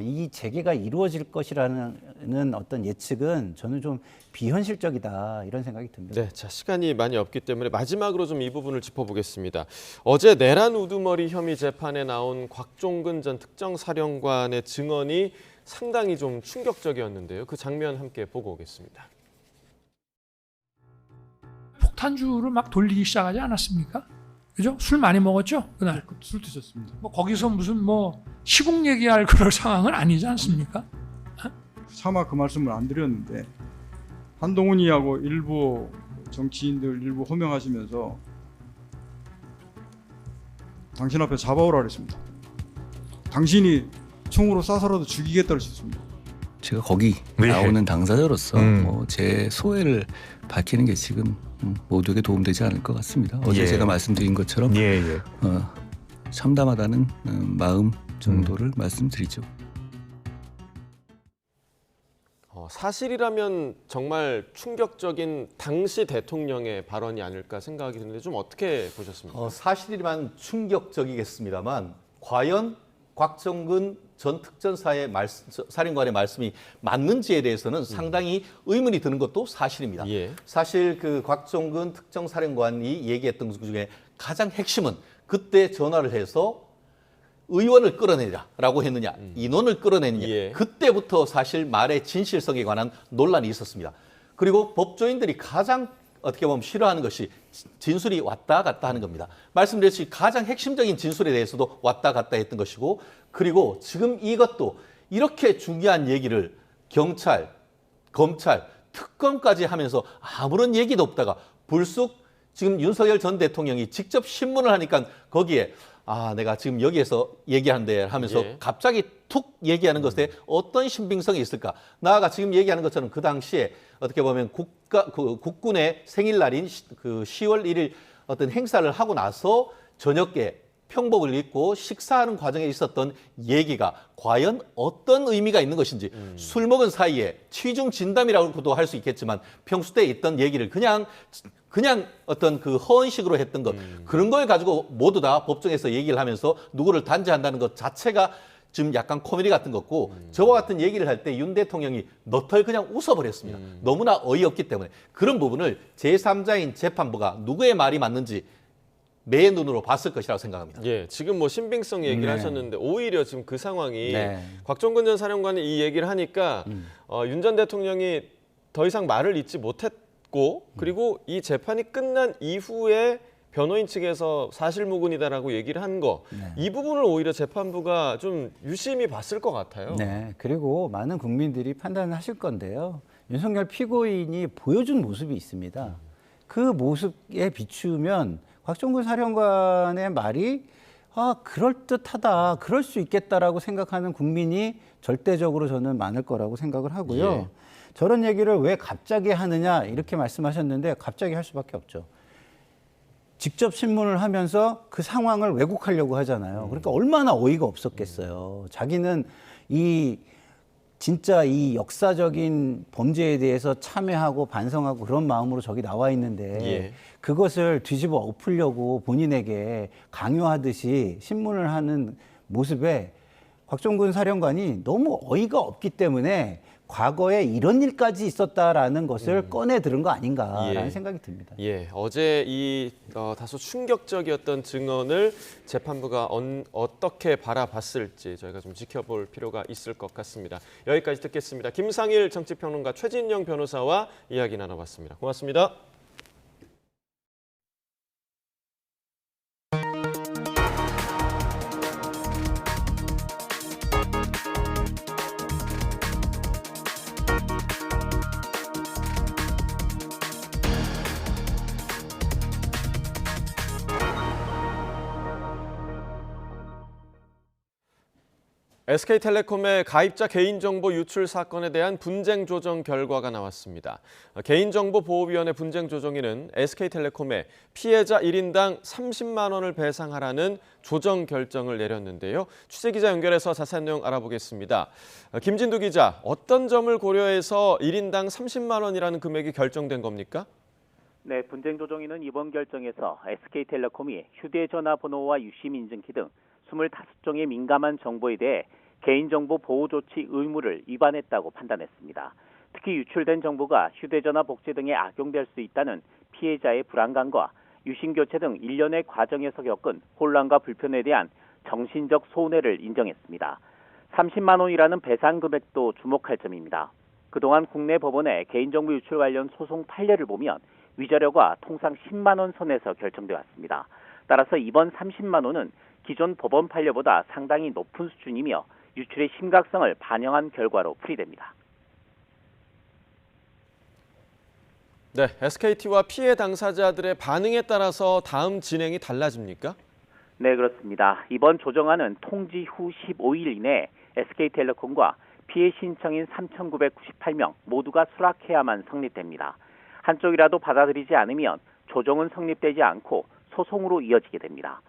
이 재개가 이루어질 것이라는 어떤 예측은 저는 좀 비현실적이다 이런 생각이 듭니다. 네, 자 시간이 많이 없기 때문에 마지막으로 좀 이 부분을 짚어보겠습니다. 어제 내란 우두머리 혐의 재판에 나온 곽종근 전 특정사령관의 증언이 상당히 좀 충격적이었는데요. 그 장면 함께 보고 오겠습니다. 폭탄주를 막 돌리기 시작하지 않았습니까? 그죠? 술 많이 먹었죠? 그날. 술 드셨습니다. 뭐 거기서 무슨 시국 얘기할 그럴 상황은 아니지 않습니까? 차마 그 말씀을 안 드렸는데 한동훈이하고 일부 정치인들 일부 호명하시면서 당신 앞에 잡아오라 그랬습니다. 당신이 총으로 쏴서라도 죽이겠다고 했습니다. 제가 거기 나오는 당사자로서 제 소회를 밝히는 게 지금 모두에게 도움되지 않을 것 같습니다. 어제 제가 말씀드린 것처럼 참담하다는 마음 정도를 말씀드리죠. 사실이라면 정말 충격적인 당시 대통령의 발언이 아닐까 생각이 드는데 좀 어떻게 보셨습니까? 사실이면 충격적이겠습니다만 과연 곽정근 전 특전사령관의 말씀이 맞는지에 대해서는 상당히 의문이 드는 것도 사실입니다. 사실 그 곽정근 특정사령관이 얘기했던 것 중에 가장 핵심은 그때 전화를 해서 의원을 끌어내자라고 했느냐, 인원을 끌어내느냐. 그때부터 사실 말의 진실성에 관한 논란이 있었습니다. 그리고 법조인들이 가장 어떻게 보면 싫어하는 것이 진술이 왔다 갔다 하는 겁니다. 말씀드렸듯이 가장 핵심적인 진술에 대해서도 왔다 갔다 했던 것이고, 그리고 지금 이것도 이렇게 중요한 얘기를 경찰, 검찰, 특검까지 하면서 아무런 얘기도 없다가 불쑥 지금 윤석열 전 대통령이 직접 신문을 하니까 거기에 내가 지금 여기에서 얘기한대 하면서 갑자기 툭 얘기하는 것에 어떤 신빙성이 있을까? 나아가 지금 얘기하는 것처럼 그 당시에 어떻게 보면 국군의 생일날인 그 10월 1일 어떤 행사를 하고 나서 저녁에 평복을 입고 식사하는 과정에 있었던 얘기가 과연 어떤 의미가 있는 것인지 술 먹은 사이에 취중 진담이라고도 할 수 있겠지만 평소 때 있던 얘기를 그냥 어떤 그 허언식으로 했던 것 그런 걸 가지고 모두 다 법정에서 얘기를 하면서 누구를 단죄한다는 것 자체가 지금 약간 코미디 같은 거고 저와 같은 얘기를 할 때 윤 대통령이 너털 그냥 웃어버렸습니다. 너무나 어이없기 때문에 그런 부분을 제3자인 재판부가 누구의 말이 맞는지 매 눈으로 봤을 것이라고 생각합니다. 지금 뭐 신빙성 얘기를 하셨는데 오히려 지금 그 상황이 곽정근 전 사령관이 이 얘기를 하니까 윤 전 대통령이 더 이상 말을 잇지 못했고 그리고 이 재판이 끝난 이후에 변호인 측에서 사실무근이다라고 얘기를 한 거, 이 부분을 오히려 재판부가 좀 유심히 봤을 것 같아요. 네, 그리고 많은 국민들이 판단하실 건데요. 윤석열 피고인이 보여준 모습이 있습니다. 그 모습에 비추면 곽정근 사령관의 말이 그럴듯하다, 그럴 수 있겠다라고 생각하는 국민이 절대적으로 저는 많을 거라고 생각을 하고요. 저런 얘기를 왜 갑자기 하느냐 이렇게 말씀하셨는데 갑자기 할 수밖에 없죠. 직접 신문을 하면서 그 상황을 왜곡하려고 하잖아요. 그러니까 얼마나 어이가 없었겠어요. 자기는 진짜 이 역사적인 범죄에 대해서 참회하고 반성하고 그런 마음으로 저기 나와 있는데 그것을 뒤집어 엎으려고 본인에게 강요하듯이 신문을 하는 모습에 곽정근 사령관이 너무 어이가 없기 때문에 과거에 이런 일까지 있었다라는 것을 꺼내 들은 거 아닌가라는 생각이 듭니다. 어제 이 다소 충격적이었던 증언을 재판부가 어떻게 바라봤을지 저희가 좀 지켜볼 필요가 있을 것 같습니다. 여기까지 듣겠습니다. 김상일 정치평론가 최진영 변호사와 이야기 나눠봤습니다. 고맙습니다. SK텔레콤의 가입자 개인정보 유출 사건에 대한 분쟁 조정 결과가 나왔습니다. 개인정보보호위원회 분쟁조정위는 SK텔레콤에 피해자 1인당 30만 원을 배상하라는 조정 결정을 내렸는데요. 취재기자 연결해서 자세한 내용 알아보겠습니다. 김진두 기자, 어떤 점을 고려해서 1인당 30만 원이라는 금액이 결정된 겁니까? 네, 분쟁조정위는 이번 결정에서 SK텔레콤이 휴대전화 번호와 유심 인증키 등 25종의 민감한 정보에 대해 개인정보 보호 조치 의무를 위반했다고 판단했습니다. 특히 유출된 정보가 휴대전화 복제 등에 악용될 수 있다는 피해자의 불안감과 유심 교체 등 일련의 과정에서 겪은 혼란과 불편에 대한 정신적 손해를 인정했습니다. 30만 원이라는 배상 금액도 주목할 점입니다. 그동안 국내 법원의 개인정보 유출 관련 소송 판례를 보면 위자료가 통상 10만 원 선에서 결정돼 왔습니다. 따라서 이번 30만 원은 기존 법원 판례보다 상당히 높은 수준이며 유출의 심각성을 반영한 결과로 풀이됩니다. 네, SKT와 피해 당사자들의 반응에 따라서 다음 진행이 달라집니까? 네, 그렇습니다. 이번 조정안은 통지 후 15일 이내에 SK텔레콤과 피해 신청인 3,998명 모두가 수락해야만 성립됩니다. 한쪽이라도 받아들이지 않으면 조정은 성립되지 않고 소송으로 이어지게 됩니다.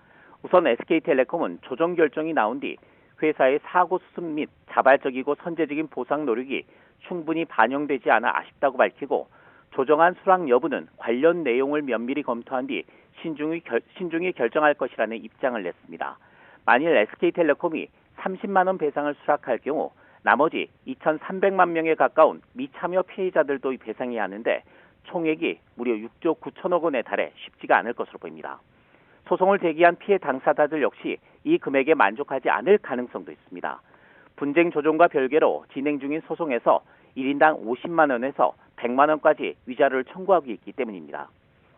우선 SK텔레콤은 조정 결정이 나온 뒤 회사의 사고 수습 및 자발적이고 선제적인 보상 노력이 충분히 반영되지 않아 아쉽다고 밝히고 조정안 수락 여부는 관련 내용을 면밀히 검토한 뒤 신중히 결정할 것이라는 입장을 냈습니다. 만일 SK텔레콤이 30만 원 배상을 수락할 경우 나머지 2,300만 명에 가까운 미참여 피해자들도 배상해야 하는데 총액이 무려 6조 9천억 원에 달해 쉽지가 않을 것으로 보입니다. 소송을 제기한 피해 당사자들 역시 이 금액에 만족하지 않을 가능성도 있습니다. 분쟁 조정과 별개로 진행 중인 소송에서 1인당 50만 원에서 100만 원까지 위자료를 청구하고 있기 때문입니다.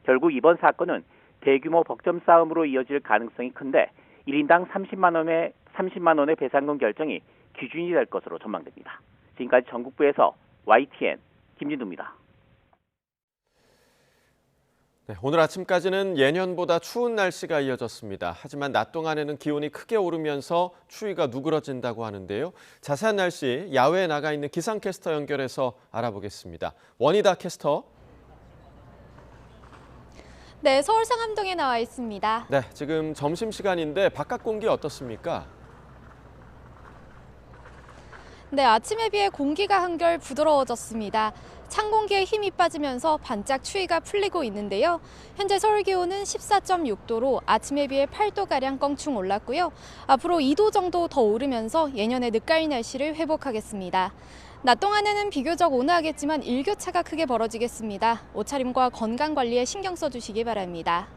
결국 이번 사건은 대규모 법정 싸움으로 이어질 가능성이 큰데 1인당 30만 원의 배상금 결정이 기준이 될 것으로 전망됩니다. 지금까지 전국부에서 YTN 김진두입니다. 네, 오늘 아침까지는 예년보다 추운 날씨가 이어졌습니다. 하지만 낮 동안에는 기온이 크게 오르면서 추위가 누그러진다고 하는데요. 자세한 날씨 야외에 나가 있는 기상캐스터 연결해서 알아보겠습니다. 원희다 캐스터. 네, 서울 상암동에 나와 있습니다. 네, 지금 점심시간인데 바깥 공기 어떻습니까? 네, 아침에 비해 공기가 한결 부드러워졌습니다. 찬 공기에 힘이 빠지면서 반짝 추위가 풀리고 있는데요. 현재 서울 기온은 14.6도로 아침에 비해 8도가량 껑충 올랐고요. 앞으로 2도 정도 더 오르면서 예년의 늦가을 날씨를 회복하겠습니다. 낮 동안에는 비교적 온화하겠지만 일교차가 크게 벌어지겠습니다. 옷차림과 건강 관리에 신경 써주시기 바랍니다.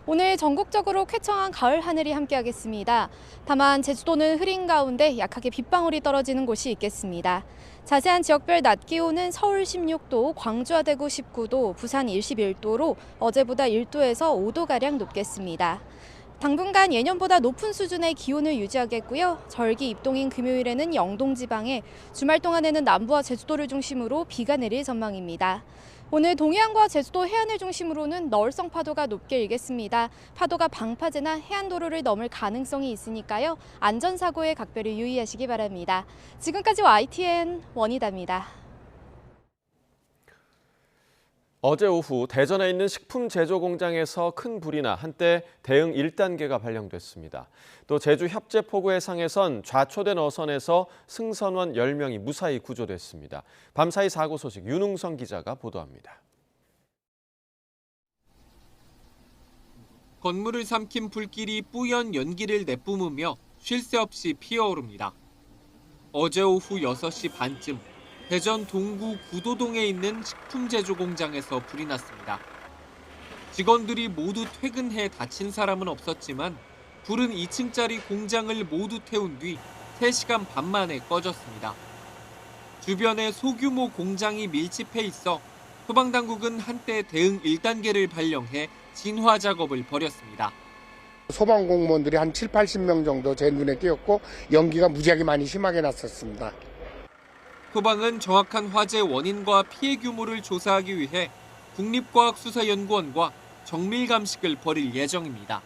오늘 전국적으로 쾌청한 가을 하늘이 함께하겠습니다. 다만 제주도는 흐린 가운데 약하게 빗방울이 떨어지는 곳이 있겠습니다. 자세한 지역별 낮 기온은 서울 16도, 광주와 대구 19도, 부산 21도로 어제보다 1도에서 5도가량 높겠습니다. 당분간 예년보다 높은 수준의 기온을 유지하겠고요. 절기 입동인 금요일에는 영동 지방에, 주말 동안에는 남부와 제주도를 중심으로 비가 내릴 전망입니다. 오늘 동해안과 제주도 해안을 중심으로는 너울성 파도가 높게 일겠습니다. 파도가 방파제나 해안도로를 넘을 가능성이 있으니까요. 안전사고에 각별히 유의하시기 바랍니다. 지금까지 YTN 원희다입니다. 어제 오후 대전에 있는 식품 제조 공장에서 큰 불이 나 한때 대응 1단계가 발령됐습니다. 또 제주 협재포구 해상에선 좌초된 어선에서 승선원 10명이 무사히 구조됐습니다. 밤사이 사고 소식 윤웅성 기자가 보도합니다. 건물을 삼킨 불길이 뿌연 연기를 내뿜으며 쉴 새 없이 피어오릅니다. 어제 오후 6시 반쯤 대전 동구 구도동에 있는 식품 제조 공장에서 불이 났습니다. 직원들이 모두 퇴근해 다친 사람은 없었지만 불은 2층짜리 공장을 모두 태운 뒤 3시간 반 만에 꺼졌습니다. 주변에 소규모 공장이 밀집해 있어 소방당국은 한때 대응 1단계를 발령해 진화 작업을 벌였습니다. 소방 공무원들이 한 7, 80명 정도 제 눈에 띄었고 연기가 무지하게 많이 심하게 났었습니다. 소방은 정확한 화재 원인과 피해 규모를 조사하기 위해 국립과학수사연구원과 정밀 감식을 벌일 예정입니다.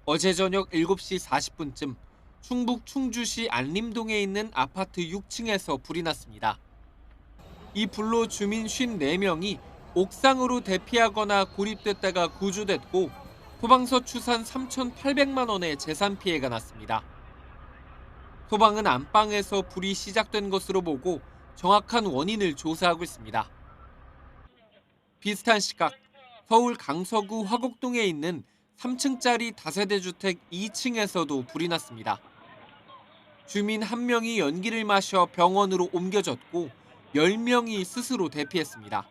어제 저녁 7시 40분쯤 충북 충주시 안림동에 있는 아파트 6층에서 불이 났습니다. 이 불로 주민 54명이 옥상으로 대피하거나 고립됐다가 구조됐고 소방서 추산 3,800만 원의 재산 피해가 났습니다. 소방은 안방에서 불이 시작된 것으로 보고 정확한 원인을 조사하고 있습니다. 비슷한 시각 서울 강서구 화곡동에 있는 3층짜리 다세대 주택 2층에서도 불이 났습니다. 주민 1명이 연기를 마셔 병원으로 옮겨졌고 10명이 스스로 대피했습니다.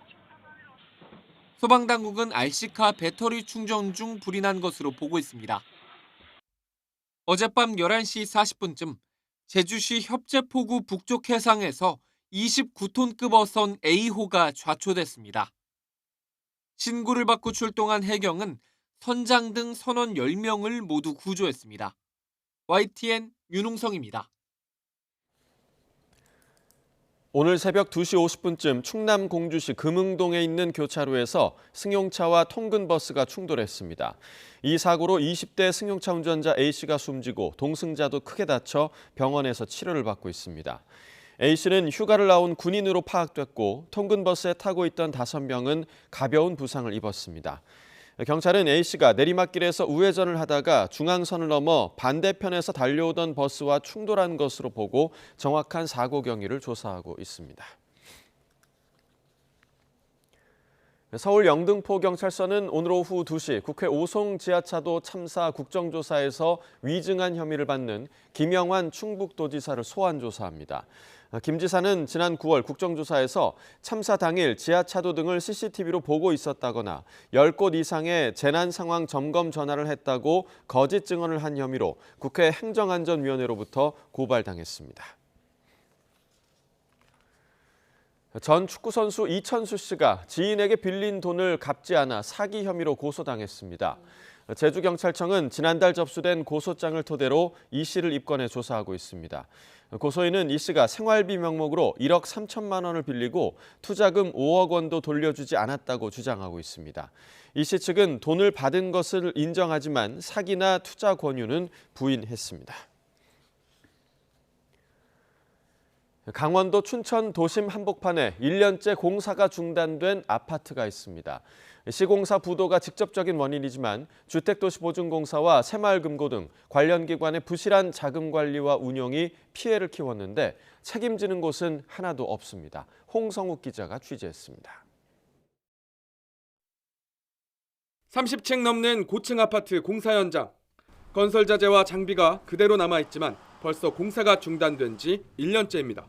소방당국은 RC카 배터리 충전 중 불이 난 것으로 보고 있습니다. 어젯밤 11시 40분쯤 제주시 협재포구 북쪽 해상에서 29톤급 어선 A호가 좌초됐습니다. 신고를 받고 출동한 해경은 선장 등 선원 10명을 모두 구조했습니다. YTN 윤웅성입니다. 오늘 새벽 2시 50분쯤 충남 공주시 금흥동에 있는 교차로에서 승용차와 통근버스가 충돌했습니다. 이 사고로 20대 승용차 운전자 A씨가 숨지고 동승자도 크게 다쳐 병원에서 치료를 받고 있습니다. A씨는 휴가를 나온 군인으로 파악됐고 통근버스에 타고 있던 5명은 가벼운 부상을 입었습니다. 경찰은 A씨가 내리막길에서 우회전을 하다가 중앙선을 넘어 반대편에서 달려오던 버스와 충돌한 것으로 보고 정확한 사고 경위를 조사하고 있습니다. 서울 영등포경찰서는 오늘 오후 2시 국회 오송 지하차도 참사 국정조사에서 위증한 혐의를 받는 김영환 충북도지사를 소환 조사합니다. 김 지사는 지난 9월 국정조사에서 참사 당일 지하차도 등을 CCTV로 보고 있었다거나 10곳 이상의 재난 상황 점검 전화를 했다고 거짓 증언을 한 혐의로 국회 행정안전위원회로부터 고발당했습니다. 전 축구선수 이천수 씨가 지인에게 빌린 돈을 갚지 않아 사기 혐의로 고소당했습니다. 제주경찰청은 지난달 접수된 고소장을 토대로 이 씨를 입건해 조사하고 있습니다. 고소인은 이 씨가 생활비 명목으로 1억 3천만 원을 빌리고 투자금 5억 원도 돌려주지 않았다고 주장하고 있습니다. 이 씨 측은 돈을 받은 것을 인정하지만 사기나 투자 권유는 부인했습니다. 강원도 춘천 도심 한복판에 1년째 공사가 중단된 아파트가 있습니다. 시공사 부도가 직접적인 원인이지만 주택도시보증공사와 새마을금고 등 관련 기관의 부실한 자금 관리와 운영이 피해를 키웠는데 책임지는 곳은 하나도 없습니다. 홍성욱 기자가 취재했습니다. 30층 넘는 고층 아파트 공사 현장. 건설 자재와 장비가 그대로 남아있지만 벌써 공사가 중단된 지 1년째입니다.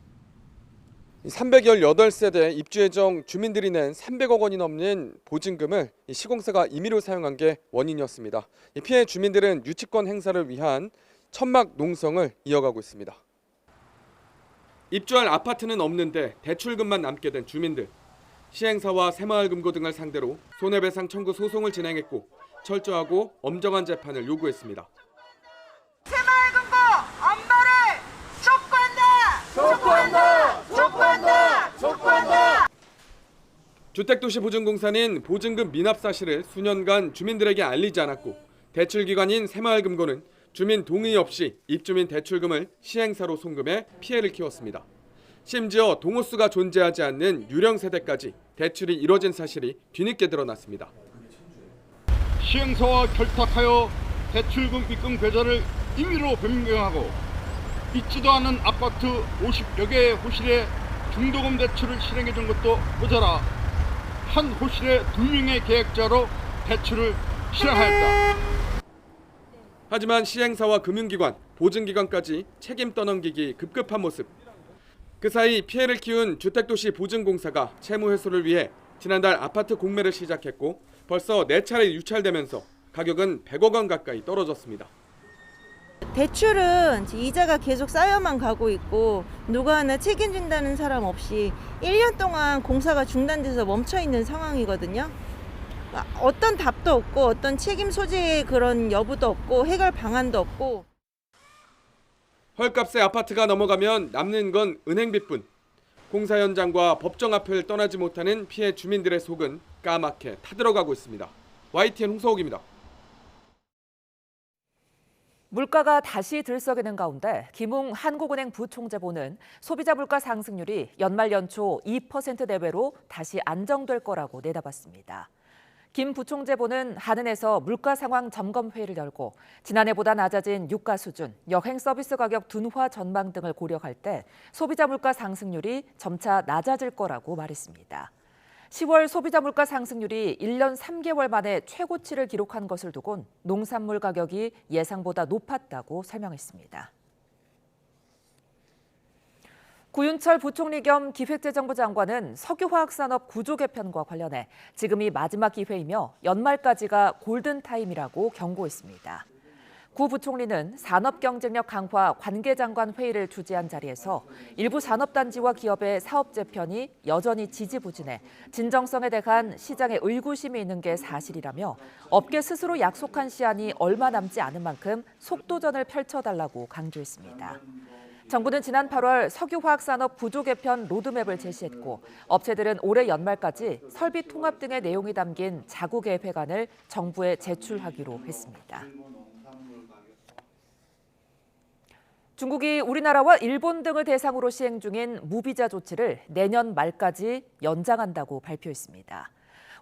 318세대 입주 예정 주민들이 낸 300억 원이 넘는 보증금을 시공사가 임의로 사용한 게 원인이었습니다. 피해 주민들은 유치권 행사를 위한 천막 농성을 이어가고 있습니다. 입주할 아파트는 없는데 대출금만 남게 된 주민들. 시행사와 새마을금고 등을 상대로 손해배상 청구 소송을 진행했고 철저하고 엄정한 재판을 요구했습니다. 새마을금고 엄마를 촉구한다! 촉구한다! 촉구한다! 주택도시보증공사는 보증금 미납 사실을 수년간 주민들에게 알리지 않았고 대출기관인 새마을금고는 주민 동의 없이 입주민 대출금을 시행사로 송금해 피해를 키웠습니다. 심지어 동호수가 존재하지 않는 유령 세대까지 대출이 이뤄진 사실이 뒤늦게 드러났습니다. 시행사와 결탁하여 대출금 입금 계좌를 임의로 변경하고 있지도 않은 아파트 50여 개의 호실에 중도금 대출을 실행해 준 것도 모자라 한 호실에 2명의 계획자로 대출을 실행하였다. 하지만 시행사와 금융기관, 보증기관까지 책임 떠넘기기 급급한 모습. 그 사이 피해를 키운 주택도시보증공사가 채무회수를 위해 지난달 아파트 공매를 시작했고 벌써 4차례 유찰되면서 가격은 100억 원 가까이 떨어졌습니다. 대출은 이자가 계속 쌓여만 가고 있고 누가 하나 책임진다는 사람 없이 1년 동안 공사가 중단돼서 멈춰있는 상황이거든요. 어떤 답도 없고 어떤 책임 소재의 그런 여부도 없고 해결 방안도 없고. 헐값의 아파트가 넘어가면 남는 건 은행빚뿐. 공사 현장과 법정 앞을 떠나지 못하는 피해 주민들의 속은 까맣게 타들어가고 있습니다. YTN 홍서욱입니다. 물가가 다시 들썩이는 가운데 김웅 한국은행 부총재보는 소비자 물가 상승률이 연말 연초 2% 내외로 다시 안정될 거라고 내다봤습니다. 김 부총재보는 한은에서 물가 상황 점검 회의를 열고 지난해보다 낮아진 유가 수준, 여행 서비스 가격 둔화 전망 등을 고려할 때 소비자 물가 상승률이 점차 낮아질 거라고 말했습니다. 10월 소비자 물가 상승률이 1년 3개월 만에 최고치를 기록한 것을 두곤 농산물 가격이 예상보다 높았다고 설명했습니다. 구윤철 부총리 겸 기획재정부 장관은 석유화학산업 구조 개편과 관련해 지금이 마지막 기회이며 연말까지가 골든타임이라고 경고했습니다. 구 부총리는 산업경쟁력 강화 관계장관 회의를 주재한 자리에서 일부 산업단지와 기업의 사업 재편이 여전히 지지부진해 진정성에 대한 시장의 의구심이 있는 게 사실이라며 업계 스스로 약속한 시한이 얼마 남지 않은 만큼 속도전을 펼쳐달라고 강조했습니다. 정부는 지난 8월 석유화학산업 구조 개편 로드맵을 제시했고 업체들은 올해 연말까지 설비 통합 등의 내용이 담긴 자구 계획안을 정부에 제출하기로 했습니다. 중국이 우리나라와 일본 등을 대상으로 시행 중인 무비자 조치를 내년 말까지 연장한다고 발표했습니다.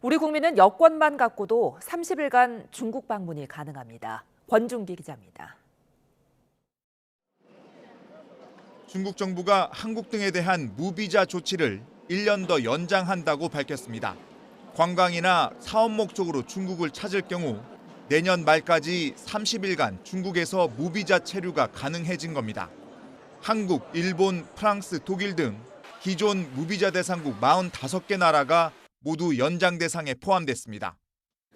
우리 국민은 여권만 갖고도 30일간 중국 방문이 가능합니다. 권중기 기자입니다. 중국 정부가 한국 등에 대한 무비자 조치를 1년 더 연장한다고 밝혔습니다. 관광이나 사업 목적으로 중국을 찾을 경우 내년 말까지 30일간 중국에서 무비자 체류가 가능해진 겁니다. 한국, 일본, 프랑스, 독일 등 기존 무비자 대상국 45개 나라가 모두 연장 대상에 포함됐습니다.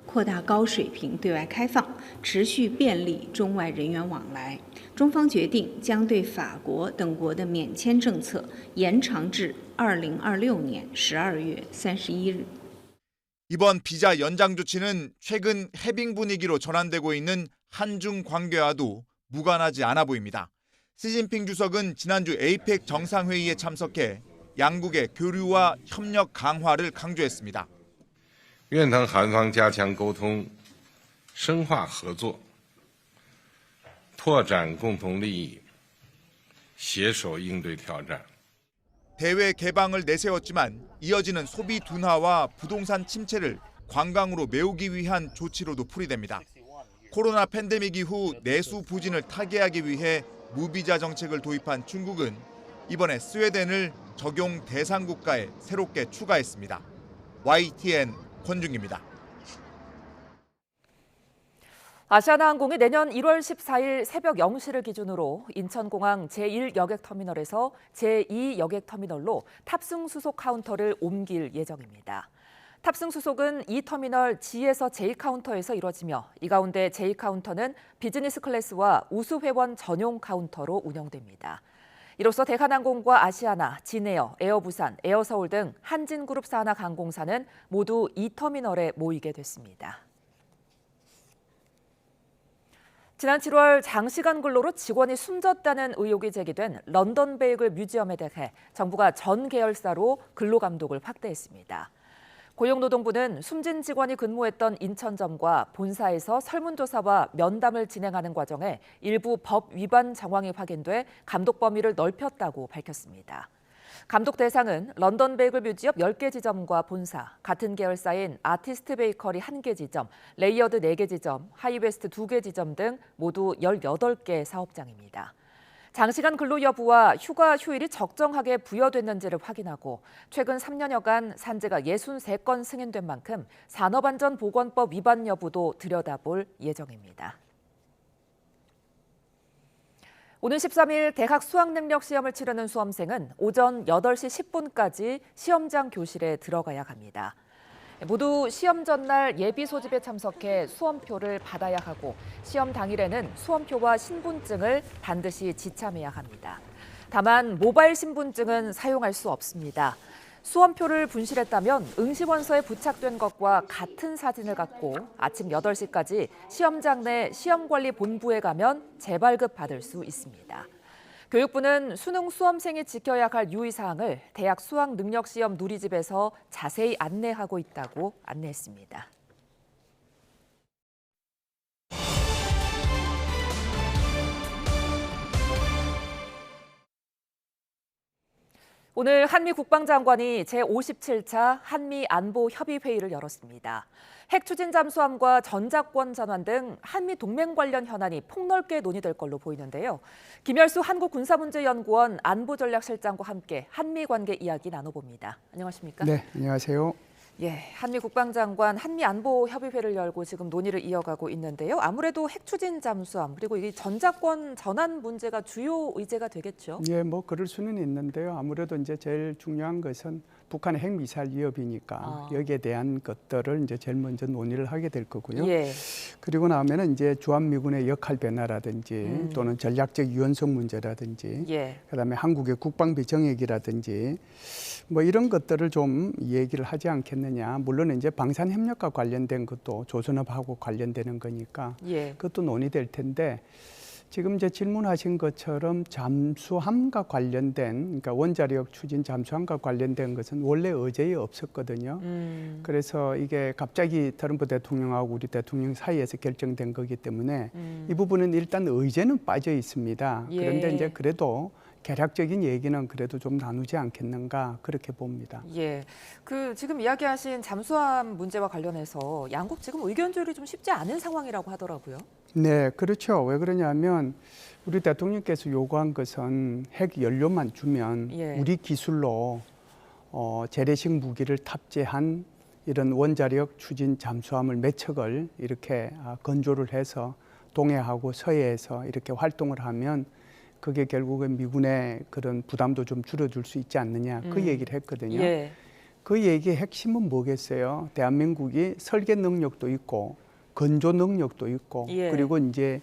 扩大高水平对外开放，持续便利中外人员往来。中方决定将对法国等国的免签政策延长至2026年12月31日。 이번 비자 연장 조치는 최근 해빙 분위기로 전환되고 있는 한중 관계와도 무관하지 않아 보입니다. 시진핑 주석은 지난주 에이펙 정상회의에 참석해 양국의 교류와 협력 강화를 강조했습니다. 愿同韩方加强沟通，深化合作，拓展共同利益，携手应对挑战。 대외 개방을 내세웠지만 이어지는 소비 둔화와 부동산 침체를 관광으로 메우기 위한 조치로도 풀이됩니다. 코로나 팬데믹 이후 내수 부진을 타개하기 위해 무비자 정책을 도입한 중국은 이번에 스웨덴을 적용 대상 국가에 새롭게 추가했습니다. YTN 권중기입니다. 아시아나항공이 내년 1월 14일 새벽 0시를 기준으로 인천공항 제1여객터미널에서 제2여객터미널로 탑승 수속 카운터를 옮길 예정입니다. 탑승 수속은 이 터미널 G에서 J 카운터에서 이뤄지며 이 가운데 J 카운터는 비즈니스 클래스와 우수 회원 전용 카운터로 운영됩니다. 이로써 대한항공과 아시아나, 진에어, 에어부산, 에어서울 등 한진그룹 산하 항공사는 모두 이 터미널에 모이게 됐습니다. 지난 7월 장시간 근로로 직원이 숨졌다는 의혹이 제기된 런던 베이글 뮤지엄에 대해 정부가 전 계열사로 근로감독을 확대했습니다. 고용노동부는 숨진 직원이 근무했던 인천점과 본사에서 설문조사와 면담을 진행하는 과정에 일부 법 위반 정황이 확인돼 감독 범위를 넓혔다고 밝혔습니다. 감독 대상은 런던 베이글 뮤지엄 10개 지점과 본사, 같은 계열사인 아티스트 베이커리 1개 지점, 레이어드 4개 지점, 하이웨스트 2개 지점 등 모두 18개 사업장입니다. 장시간 근로 여부와 휴가 휴일이 적정하게 부여됐는지를 확인하고 최근 3년여간 산재가 63건 승인된 만큼 산업안전보건법 위반 여부도 들여다볼 예정입니다. 오는 13일 대학 수학능력 시험을 치르는 수험생은 오전 8시 10분까지 시험장 교실에 들어가야 합니다. 모두 시험 전날 예비 소집에 참석해 수험표를 받아야 하고 시험 당일에는 수험표와 신분증을 반드시 지참해야 합니다. 다만 모바일 신분증은 사용할 수 없습니다. 수험표를 분실했다면 응시원서에 부착된 것과 같은 사진을 갖고 아침 8시까지 시험장 내 시험관리본부에 가면 재발급 받을 수 있습니다. 교육부는 수능 수험생이 지켜야 할 유의사항을 대학 수학능력시험 누리집에서 자세히 안내하고 있다고 안내했습니다. 오늘 한미 국방장관이 제57차 한미안보협의회의를 열었습니다. 핵추진 잠수함과 전자권 전환 등 한미 동맹 관련 현안이 폭넓게 논의될 걸로 보이는데요. 김열수 한국군사문제연구원 안보전략실장과 함께 한미 관계 이야기 나눠봅니다. 안녕하십니까? 네, 안녕하세요. 예, 한미 국방장관 한미안보협의회를 열고 지금 논의를 이어가고 있는데요. 아무래도 핵추진 잠수함 그리고 이 전자권 전환 문제가 주요 의제가 되겠죠? 예, 뭐 그럴 수는 있는데요. 아무래도 이제 제일 중요한 것은 북한의 핵미사일 위협이니까 여기에 대한 것들을 이제 제일 먼저 논의를 하게 될 거고요. 예. 그리고 나면은 이제 주한미군의 역할 변화라든지 또는 전략적 유연성 문제라든지 그다음에 한국의 국방비 정액이라든지 뭐 이런 것들을 좀 얘기를 하지 않겠느냐. 물론 이제 방산협력과 관련된 것도 조선업하고 관련되는 거니까 그것도 논의될 텐데 지금 이제 질문하신 것처럼 잠수함과 관련된 그러니까 원자력 추진 잠수함과 관련된 것은 원래 의제에 없었거든요. 그래서 이게 갑자기 트럼프 대통령하고 우리 대통령 사이에서 결정된 거기 때문에 이 부분은 일단 의제는 빠져 있습니다. 그런데 이제 그래도 개략적인 얘기는 그래도 좀 나누지 않겠는가 그렇게 봅니다. 예, 지금 이야기하신 잠수함 문제와 관련해서 양국 지금 의견 조율이 좀 쉽지 않은 상황이라고 하더라고요. 네, 그렇죠. 왜 그러냐면 우리 대통령께서 요구한 것은 핵 연료만 주면 우리 기술로 재래식 무기를 탑재한 이런 원자력 추진 잠수함을 몇 척을 이렇게 건조를 해서 동해하고 서해에서 이렇게 활동을 하면 그게 결국은 미군의 그런 부담도 좀 줄여줄 수 있지 않느냐 그 얘기를 했거든요. 예. 그 얘기의 핵심은 뭐겠어요? 대한민국이 설계 능력도 있고 건조 능력도 있고 그리고 이제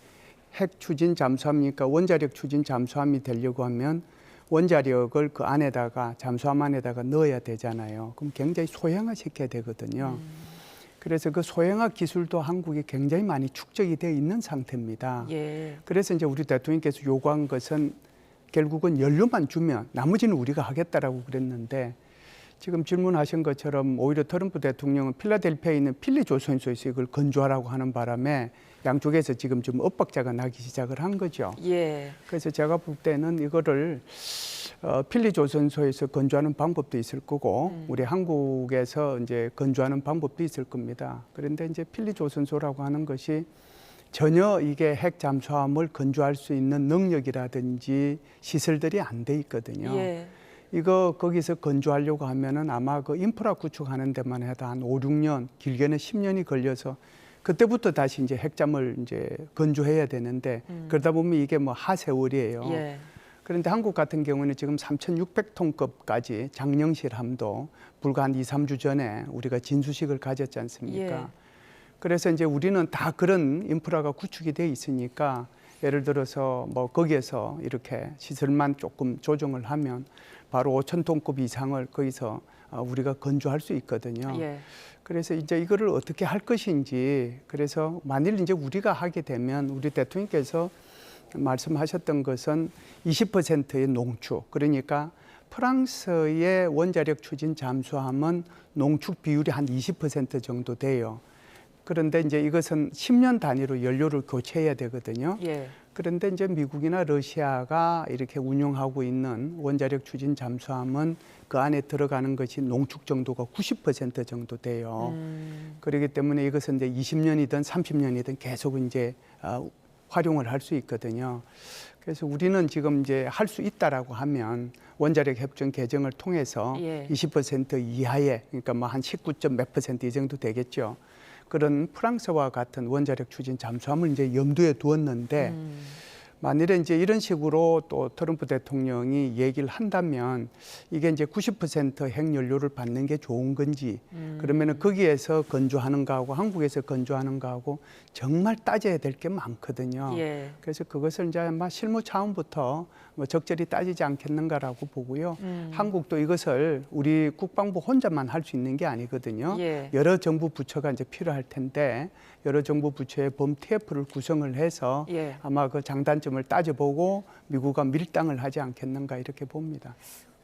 핵 추진 잠수함이니까 원자력 추진 잠수함이 되려고 하면 원자력을 그 안에다가 잠수함 안에다가 넣어야 되잖아요. 그럼 굉장히 소형화 시켜야 되거든요. 그래서 그 소형화 기술도 한국이 굉장히 많이 축적이 되어 있는 상태입니다. 그래서 이제 우리 대통령께서 요구한 것은 결국은 연료만 주면 나머지는 우리가 하겠다라고 그랬는데 지금 질문하신 것처럼 오히려 트럼프 대통령은 필라델피아에 있는 필리 조선소에서 이걸 건조하라고 하는 바람에 양쪽에서 지금 좀 엇박자가 나기 시작을 한 거죠. 그래서 제가 볼 때는 이거를 필리 조선소에서 건조하는 방법도 있을 거고 우리 한국에서 이제 건조하는 방법도 있을 겁니다. 그런데 이제 필리 조선소라고 하는 것이 전혀 이게 핵 잠수함을 건조할 수 있는 능력이라든지 시설들이 안 돼 있거든요. 이거 거기서 건조하려고 하면은 아마 그 인프라 구축하는 데만 해도 한 5, 6년, 길게는 10년이 걸려서 그때부터 다시 이제 핵잠을 이제 건조해야 되는데 그러다 보면 이게 뭐 하세월이에요. 그런데 한국 같은 경우는 지금 3,600톤급까지 장령실함도 불과 한 2, 3주 전에 우리가 진수식을 가졌지 않습니까? 그래서 이제 우리는 다 그런 인프라가 구축이 돼 있으니까 예를 들어서 뭐 거기에서 이렇게 시설만 조금 조정을 하면 바로 5,000톤급 이상을 거기서 우리가 건조할 수 있거든요. 그래서 이제 이거를 어떻게 할 것인지 그래서 만일 이제 우리가 하게 되면 우리 대통령께서 말씀하셨던 것은 20%의 농축 그러니까 프랑스의 원자력 추진 잠수함은 농축 비율이 한 20% 정도 돼요. 그런데 이제 이것은 10년 단위로 연료를 교체해야 되거든요. 그런데 이제 미국이나 러시아가 이렇게 운용하고 있는 원자력 추진 잠수함은 그 안에 들어가는 것이 농축 정도가 90% 정도 돼요. 그렇기 때문에 이것은 이제 20년이든 30년이든 계속 이제 활용을 할 수 있거든요. 그래서 우리는 지금 이제 할 수 있다라고 하면 원자력 협정 개정을 통해서 20% 이하의 그러니까 뭐 한 19점 몇 % 이 정도 되겠죠. 그런 프랑스와 같은 원자력 추진 잠수함을 이제 염두에 두었는데 만일에 이제 이런 식으로 또 트럼프 대통령이 얘기를 한다면 이게 이제 90% 핵연료를 받는 게 좋은 건지 그러면은 거기에서 건조하는 거하고 한국에서 건조하는 거하고 정말 따져야 될 게 많거든요. 그래서 그것을 이제 아마 실무 차원부터 뭐 적절히 따지지 않겠는가라고 보고요. 한국도 이것을 우리 국방부 혼자만 할 수 있는 게 아니거든요. 여러 정부 부처가 이제 필요할 텐데 여러 정부 부처의 범 TF를 구성을 해서 아마 그 장단점을 따져보고 미국과 밀당을 하지 않겠는가 이렇게 봅니다.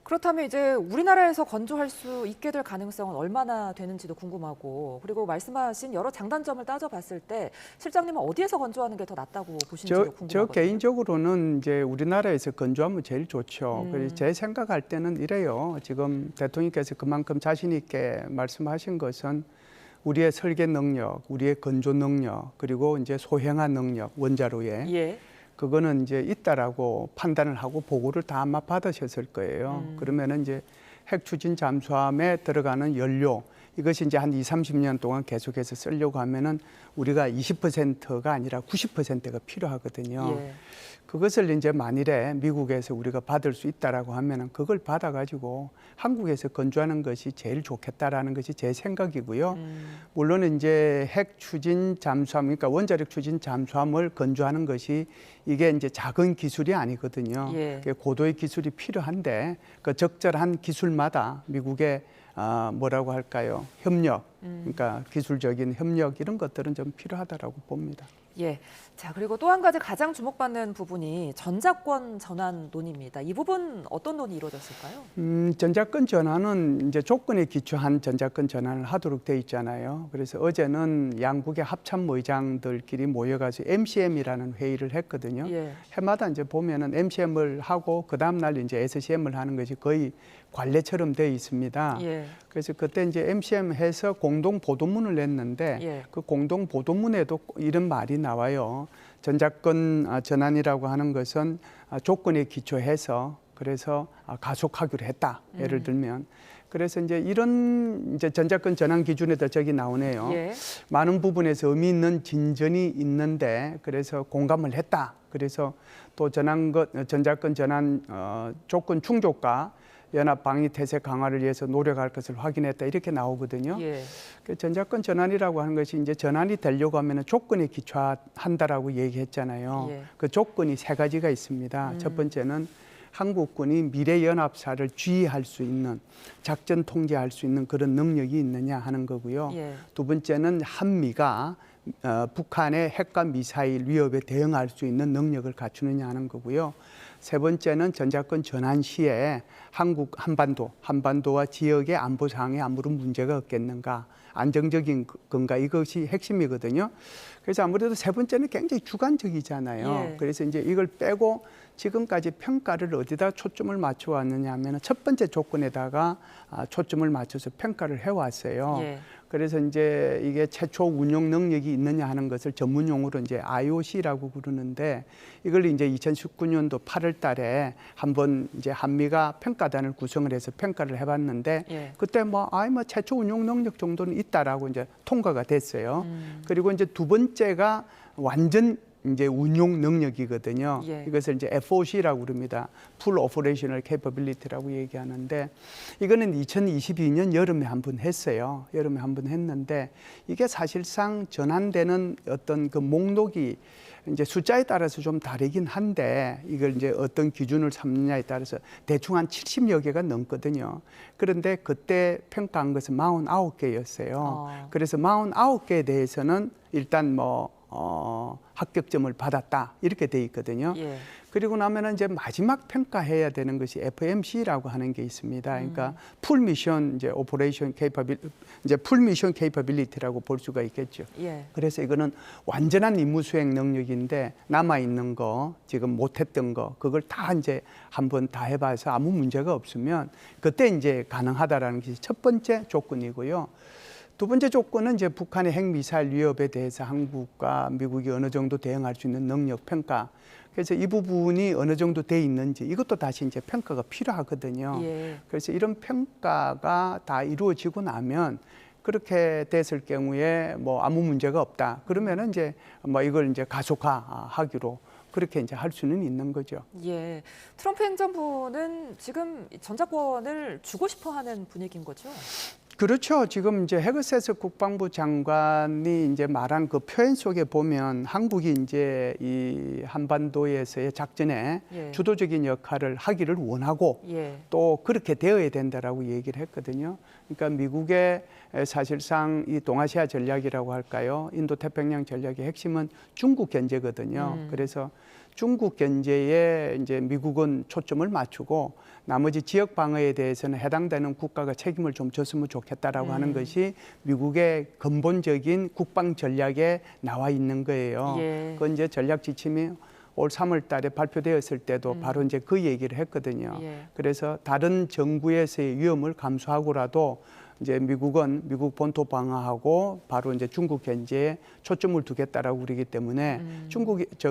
그렇다면 이제 우리나라에서 건조할 수 있게 될 가능성은 얼마나 되는지도 궁금하고 그리고 말씀하신 여러 장단점을 따져봤을 때 실장님은 어디에서 건조하는 게 더 낫다고 보시는지도 궁금하거든요. 저 개인적으로는 이제 우리나라에서 건조하면 제일 좋죠. 그래서 제 생각할 때는 이래요. 지금 대통령께서 그만큼 자신 있게 말씀하신 것은 우리의 설계 능력, 우리의 건조 능력, 그리고 이제 소형화 능력, 원자로에 그거는 이제 있다라고 판단을 하고 보고를 다 아마 받으셨을 거예요. 그러면은 이제 핵 추진 잠수함에 들어가는 연료 이것이 이제 한 20, 30년 동안 계속해서 쓰려고 하면은 우리가 20%가 아니라 90%가 필요하거든요. 그것을 이제 만일에 미국에서 우리가 받을 수 있다라고 하면은 그걸 받아가지고 한국에서 건조하는 것이 제일 좋겠다라는 것이 제 생각이고요. 물론 이제 핵 추진 잠수함, 그러니까 원자력 추진 잠수함을 건조하는 것이 이게 이제 작은 기술이 아니거든요. 고도의 기술이 필요한데 그 적절한 기술마다 미국의 뭐라고 할까요? 협력, 그러니까 기술적인 협력 이런 것들은 좀 필요하다라고 봅니다. 예. 자, 그리고 또 한 가지 가장 주목받는 부분이 전자권 전환 논의입니다. 이 부분 어떤 논의 이루어졌을까요? 전자권 전환은 이제 조건에 기초한 전자권 전환을 하도록 돼 있잖아요. 그래서 어제는 양국의 합참 의장들끼리 모여가지고 MCM이라는 회의를 했거든요. 예. 해마다 이제 보면은 MCM을 하고 그 다음 날 이제 SCM을 하는 것이 거의 관례처럼 돼 있습니다. 예. 그래서 그때 이제 MCM 해서 공동 보도문을 냈는데 예. 그 공동 보도문에도 이런 말이 나와요. 전자권 전환이라고 하는 것은 조건에 기초해서 그래서 가속하기로 했다. 예를 들면. 그래서 이제 이런 이제 전자권 전환 기준에도 저기 나오네요. 예. 많은 부분에서 의미 있는 진전이 있는데 그래서 공감을 했다. 그래서 또 전자권 전환 조건 충족과 연합 방위 태세 강화를 위해서 노력할 것을 확인했다 이렇게 나오거든요. 예. 그 전자권 전환이라고 하는 것이 이제 전환이 되려고 하면 조건에 기초한다라고 얘기했잖아요. 예. 그 조건이 세 가지가 있습니다. 첫 번째는 한국군이 미래 연합사를 지휘할 수 있는 작전 통제할 수 있는 그런 능력이 있느냐 하는 거고요. 예. 두 번째는 한미가 북한의 핵과 미사일 위협에 대응할 수 있는 능력을 갖추느냐 하는 거고요. 세 번째는 전자권 전환 시에 한반도와 지역의 안보 상황에 아무런 문제가 없겠는가, 안정적인 건가, 이것이 핵심이거든요. 그래서 아무래도 세 번째는 굉장히 주관적이잖아요. 예. 그래서 이제 이걸 빼고 지금까지 평가를 어디다 초점을 맞춰 왔느냐 하면 첫 번째 조건에다가 초점을 맞춰서 평가를 해왔어요. 예. 그래서 이제 이게 최초 운용 능력이 있느냐 하는 것을 전문 용어로 이제 IOC라고 부르는데 이걸 이제 2019년도 8월 달에 한번 이제 한미가 평가단을 구성을 해서 평가를 해봤는데 예. 그때 뭐 최초 운용 능력 정도는 있다라고 이제 통과가 됐어요. 그리고 이제 두 번째가 완전 이제 운용 능력이거든요. 예. 이것을 이제 FOC라고 그럽니다. Full Operational Capability라고 얘기하는데 이거는 2022년 여름에 한번 했어요. 여름에 한번 했는데 이게 사실상 전환되는 어떤 그 목록이 이제 숫자에 따라서 좀 다르긴 한데 이걸 이제 어떤 기준을 삼느냐에 따라서 대충 한 70여 개가 넘거든요. 그런데 그때 평가한 것은 49개였어요. 그래서 49개에 대해서는 일단 합격점을 받았다 이렇게 돼 있거든요. 예. 그리고 나면은 이제 마지막 평가해야 되는 것이 FMC라고 하는 게 있습니다. 그러니까 풀 미션 이제 오퍼레이션 케이퍼빌 이제 풀 미션 케이퍼빌리티라고 볼 수가 있겠죠. 예. 그래서 이거는 완전한 임무 수행 능력인데 남아 있는 거 지금 못했던 거 그걸 다 이제 한번 다 해봐서 아무 문제가 없으면 그때 이제 가능하다라는 것이 첫 번째 조건이고요. 두 번째 조건은 이제 북한의 핵미사일 위협에 대해서 한국과 미국이 어느 정도 대응할 수 있는 능력 평가. 그래서 이 부분이 어느 정도 돼 있는지 이것도 다시 이제 평가가 필요하거든요. 예. 그래서 이런 평가가 다 이루어지고 나면 그렇게 됐을 경우에 아무 문제가 없다. 그러면은 이제 이걸 이제 가속화하기로 그렇게 이제 할 수는 있는 거죠. 예. 트럼프 행정부는 지금 전자권을 주고 싶어 하는 분위기인 거죠? 그렇죠. 지금 이제 헤그세스 국방부 장관이 이제 말한 그 표현 속에 보면 한국이 이제 이 한반도에서의 작전에 예. 주도적인 역할을 하기를 원하고 예. 또 그렇게 되어야 된다라고 얘기를 했거든요. 그러니까 미국의 사실상 이 동아시아 전략이라고 할까요? 인도태평양 전략의 핵심은 중국 견제거든요. 그래서 중국 견제에 이제 미국은 초점을 맞추고 나머지 지역 방어에 대해서는 해당되는 국가가 책임을 좀 졌으면 좋겠다라고 하는 것이 미국의 근본적인 국방 전략에 나와 있는 거예요. 예. 그건 이제 전략 지침이 올 3월 달에 발표되었을 때도 바로 이제 그 얘기를 했거든요. 예. 그래서 다른 정부에서의 위험을 감수하고라도 이제 미국은 미국 본토 방어하고 바로 이제 중국 견제에 초점을 두겠다라고 그러기 때문에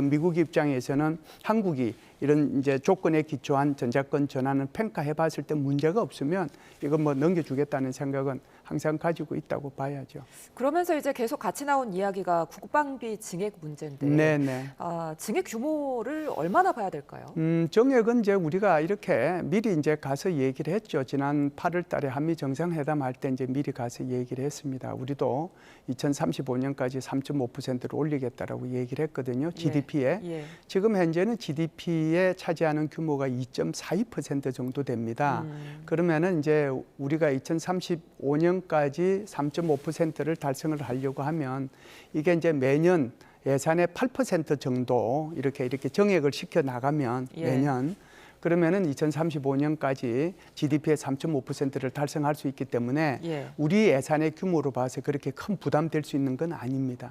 미국 입장에서는 한국이 이런 이제 조건에 기초한 전자권 전환을 평가해봤을 때 문제가 없으면 이건 넘겨주겠다는 생각은 항상 가지고 있다고 봐야죠. 그러면서 이제 계속 같이 나온 이야기가 국방비 증액 문제인데, 네네. 증액 규모를 얼마나 봐야 될까요? 정액은 이제 우리가 이렇게 미리 이제 가서 얘기를 했죠. 지난 8월달에 한미 정상회담 할 때 이제 미리 가서 얘기를 했습니다. 우리도 2035년까지 3.5%를 올리겠다라고 얘기를 했거든요. GDP에. 예. 지금 현재는 GDP에 차지하는 규모가 2.42% 정도 됩니다. 그러면은 이제 우리가 2035년까지 3.5%를 달성을 하려고 하면 이게 이제 매년 예산의 8% 정도 이렇게 정액을 시켜 나가면 예. 매년 그러면은 2035년까지 GDP의 3.5%를 달성할 수 있기 때문에 예. 우리 예산의 규모로 봐서 그렇게 큰 부담될 수 있는 건 아닙니다.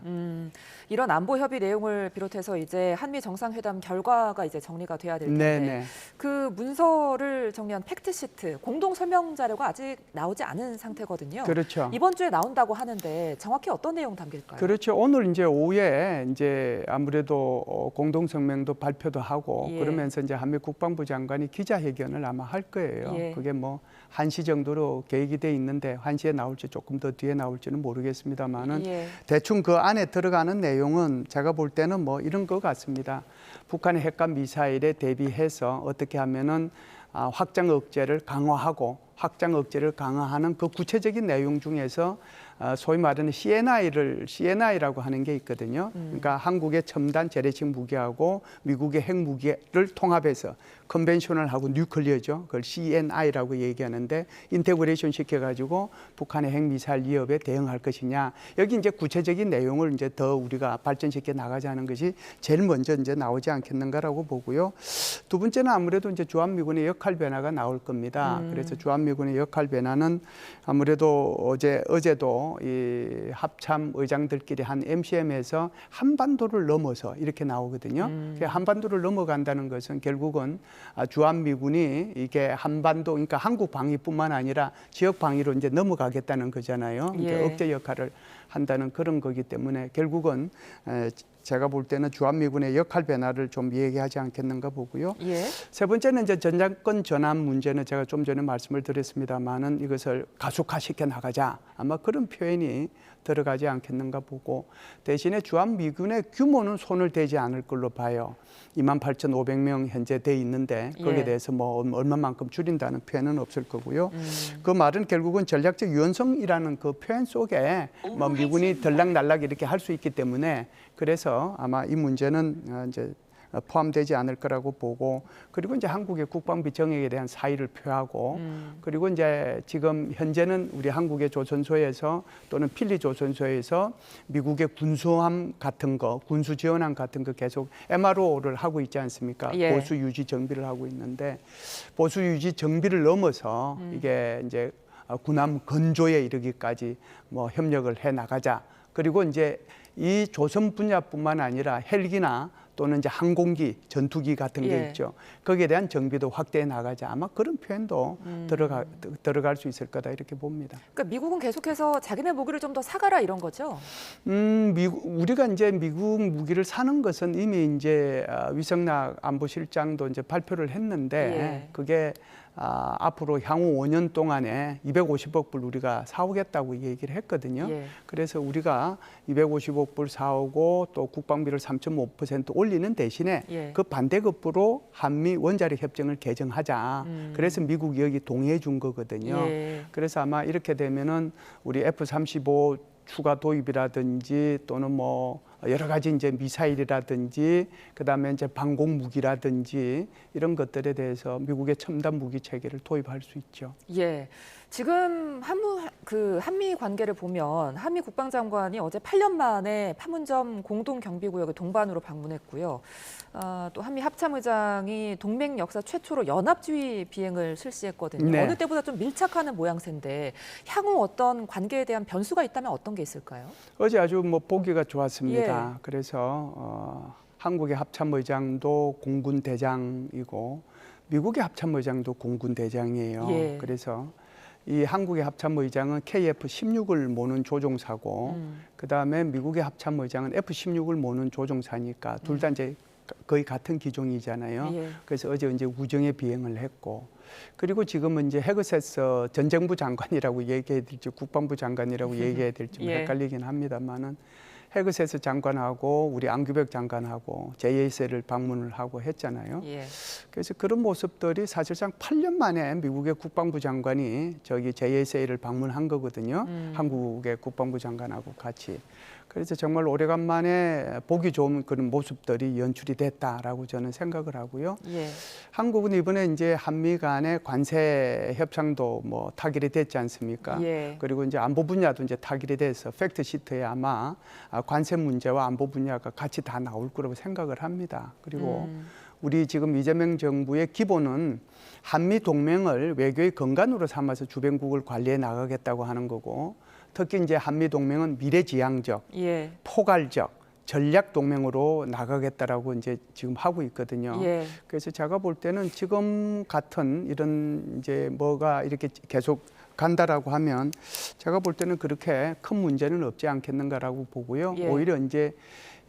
이런 안보 협의 내용을 비롯해서 이제 한미 정상회담 결과가 이제 정리가 돼야 될 텐데 네네. 그 문서를 정리한 팩트 시트 공동 설명 자료가 아직 나오지 않은 상태거든요. 그렇죠. 이번 주에 나온다고 하는데 정확히 어떤 내용 담길까요? 그렇죠. 오늘 이제 오후에 이제 아무래도 공동 성명도 발표도 하고 예. 그러면서 이제 한미 국방부 장관이 기자회견을 아마 할 거예요. 예. 그게 뭐 1시 정도로 계획이 돼 있는데 1시에 나올지 조금 더 뒤에 나올지는 모르겠습니다만은 예. 대충 그 안에 들어가는 내용은 제가 볼 때는 뭐 이런 것 같습니다. 북한의 핵과 미사일에 대비해서 어떻게 하면은 확장 억제를 강화하고 확장 억제를 강화하는 그 구체적인 내용 중에서 소위 말하는 CNI라고 하는 게 있거든요. 그러니까 한국의 첨단 재래식 무기하고 미국의 핵무기를 통합해서 컨벤셔널하고 뉴클리어죠. 그걸 CNI라고 얘기하는데 인테그레이션 시켜가지고 북한의 핵미사일 위협에 대응할 것이냐. 여기 이제 구체적인 내용을 이제 더 우리가 발전시켜 나가자는 것이 제일 먼저 이제 나오지 않겠는가라고 보고요. 두 번째는 아무래도 이제 주한미군의 역할 변화가 나올 겁니다. 그래서 주한미군의 역할 변화는 아무래도 어제도 이 합참 의장들끼리 한 MCM에서 한반도를 넘어서 이렇게 나오거든요. 한반도를 넘어간다는 것은 결국은 주한미군이 이게 한반도, 그러니까 한국 방위뿐만 아니라 지역 방위로 이제 넘어가겠다는 거잖아요. 그러니까 예. 억제 역할을 한다는 그런 거기 때문에 결국은 제가 볼 때는 주한미군의 역할 변화를 좀 얘기하지 않겠는가 보고요. 예. 세 번째는 이제 전장권 전환 문제는 제가 좀 전에 말씀을 드렸습니다만은 이것을 가속화시켜 나가자. 아마 그런 표현이 들어가지 않겠는가 보고 대신에 주한미군의 규모는 손을 대지 않을 걸로 봐요. 28,500명 현재 돼 있는데 거기에 예. 대해서 뭐 얼마만큼 줄인다는 표현은 없을 거고요. 그 말은 결국은 전략적 유연성이라는 그 표현 속에 뭐 미군이 들락날락 이렇게 할 수 있기 때문에 그래서 아마 이 문제는 이제 포함되지 않을 거라고 보고 그리고 이제 한국의 국방비 정액에 대한 사의를 표하고 그리고 이제 지금 현재는 우리 한국의 조선소에서 또는 필리 조선소에서 미국의 군수함 같은 거 군수 지원함 같은 거 계속 MRO를 하고 있지 않습니까? 예. 보수 유지 정비를 하고 있는데 보수 유지 정비를 넘어서 이게 이제 군함 건조에 이르기까지 뭐 협력을 해 나가자. 그리고 이제 이 조선 분야뿐만 아니라 헬기나 또는 이제 항공기, 전투기 같은 게 예. 있죠. 거기에 대한 정비도 확대해 나가자. 아마 그런 표현도 들어갈 수 있을 거다 이렇게 봅니다. 그러니까 미국은 계속해서 자기네 무기를 좀 더 사가라 이런 거죠? 우리가 이제 미국 무기를 사는 것은 이미 이제 위성락 안보실장도 이제 발표를 했는데 예. 그게 앞으로 향후 5년 동안에 250억 불 우리가 사오겠다고 얘기를 했거든요. 예. 그래서 우리가 250억 불 사오고 또 국방비를 3.5% 올리는 대신에 예. 그 반대급부로 한미 원자력 협정을 개정하자. 그래서 미국이 여기 동의해 준 거거든요. 예. 그래서 아마 이렇게 되면은 우리 F-35 추가 도입이라든지 또는 뭐 여러 가지 이제 미사일이라든지 그다음에 이제 방공 무기라든지 이런 것들에 대해서 미국의 첨단 무기 체계를 도입할 수 있죠. 예. 지금 한미 관계를 보면 한미 국방장관이 어제 8년 만에 판문점 공동 경비구역을 동반으로 방문했고요. 또 한미 합참의장이 동맹 역사 최초로 연합주의 비행을 실시했거든요. 네. 어느 때보다 좀 밀착하는 모양새인데 향후 어떤 관계에 대한 변수가 있다면 어떤 게 있을까요? 어제 아주 뭐 보기가 좋았습니다. 예. 그래서 한국의 합참의장도 공군 대장이고 미국의 합참의장도 공군 대장이에요. 예. 그래서 이 한국의 합참의장은 KF-16을 모는 조종사고 그다음에 미국의 합참의장은 F-16을 모는 조종사니까 둘 다 이제 거의 같은 기종이잖아요. 예. 그래서 어제 이제 우정의 비행을 했고 그리고 지금은 이제 헤그세서 전쟁부 장관이라고 얘기해야 될지 국방부 장관이라고 얘기해야 될지 좀 예. 헷갈리긴 합니다만은 헤그세서 장관하고 우리 안규백 장관하고 JSL을 방문을 하고 했잖아요. 예. 그래서 그런 모습들이 사실상 8년 만에 미국의 국방부 장관이 저기 JSL을 방문한 거거든요. 한국의 국방부 장관하고 같이. 그래서 정말 오래간만에 보기 좋은 그런 모습들이 연출이 됐다라고 저는 생각을 하고요. 예. 한국은 이번에 이제 한미 간의 관세 협상도 뭐 타결이 됐지 않습니까? 예. 그리고 이제 안보 분야도 이제 타결이 돼서 팩트 시트에 아마 관세 문제와 안보 분야가 같이 다 나올 거라고 생각을 합니다. 그리고 우리 지금 이재명 정부의 기본은 한미 동맹을 외교의 근간으로 삼아서 주변국을 관리해 나가겠다고 하는 거고, 특히 이제 한미 동맹은 미래지향적, 포괄적, 전략 동맹으로 나가겠다라고 이제 지금 하고 있거든요. 그래서 제가 볼 때는 지금 같은 이런 이제 뭐가 이렇게 계속 간다라고 하면 제가 볼 때는 그렇게 큰 문제는 없지 않겠는가라고 보고요. 오히려 이제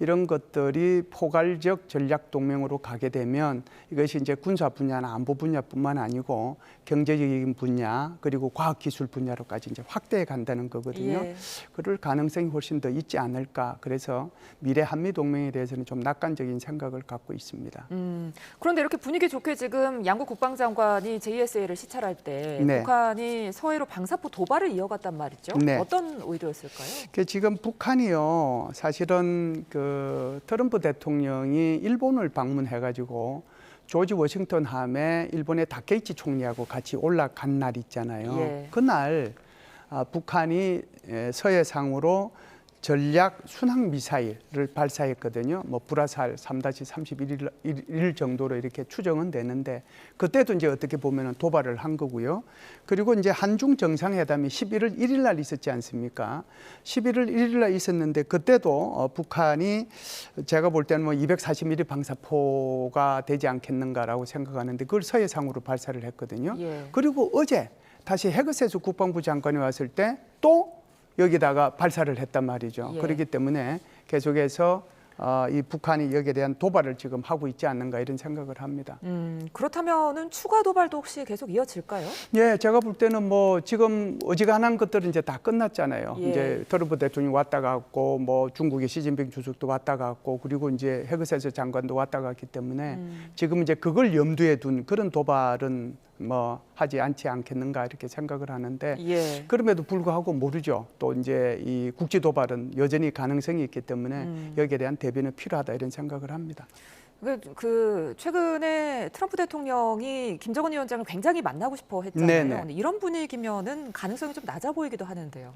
이런 것들이 포괄적 전략 동맹으로 가게 되면 이것이 이제 군사 분야나 안보 분야뿐만 아니고 경제적인 분야 그리고 과학기술 분야로까지 이제 확대해 간다는 거거든요. 그럴 가능성이 훨씬 더 있지 않을까. 그래서 미래 한미 동맹에 대해서는 좀 낙관적인 생각을 갖고 있습니다. 그런데 이렇게 분위기 좋게 지금 양국 국방장관이 JSA를 시찰할 때 북한이 서해로 방사포 도발을 이어갔단 말이죠. 어떤 의도였을까요? 지금 북한이요, 사실은 트럼프 대통령이 일본을 방문해가지고 조지 워싱턴 함에 일본의 다케이치 총리하고 같이 올라간 날 있잖아요. 그날 북한이 서해상으로 전략 순항 미사일을 발사했거든요. 뭐 불화살 3-31일 정도로 이렇게 추정은 되는데, 그때도 이제 어떻게 보면은 도발을 한 거고요. 그리고 이제 한중 정상회담이 11월 1일 날 있었지 않습니까? 11월 1일 날 있었는데 그때도 북한이 제가 볼 때는 뭐 240mm 방사포가 되지 않겠는가라고 생각하는데 그걸 서해상으로 발사를 했거든요. 그리고 어제 다시 헤그세스 국방부 장관이 왔을 때 또 여기다가 발사를 했단 말이죠. 그렇기 때문에 계속해서 이 북한이 여기에 대한 도발을 지금 하고 있지 않는가 이런 생각을 합니다. 그렇다면은 추가 도발도 혹시 계속 이어질까요? 제가 볼 때는 뭐 지금 어지간한 것들은 이제 다 끝났잖아요. 이제 트럼프 대통령이 왔다 갔고, 뭐 중국의 시진핑 주석도 왔다 갔고, 그리고 이제 헤그세스 장관도 왔다 갔기 때문에 지금 이제 그걸 염두에 둔 그런 도발은 뭐 하지 않지 않겠는가 이렇게 생각을 하는데, 그럼에도 불구하고 모르죠. 또 이제 이 국지 도발은 여전히 가능성이 있기 때문에 여기에 대한 대비는 필요하다 이런 생각을 합니다. 최근에 트럼프 대통령이 김정은 위원장을 굉장히 만나고 싶어 했잖아요. 근데 이런 분위기면은 가능성이 좀 낮아 보이기도 하는데요.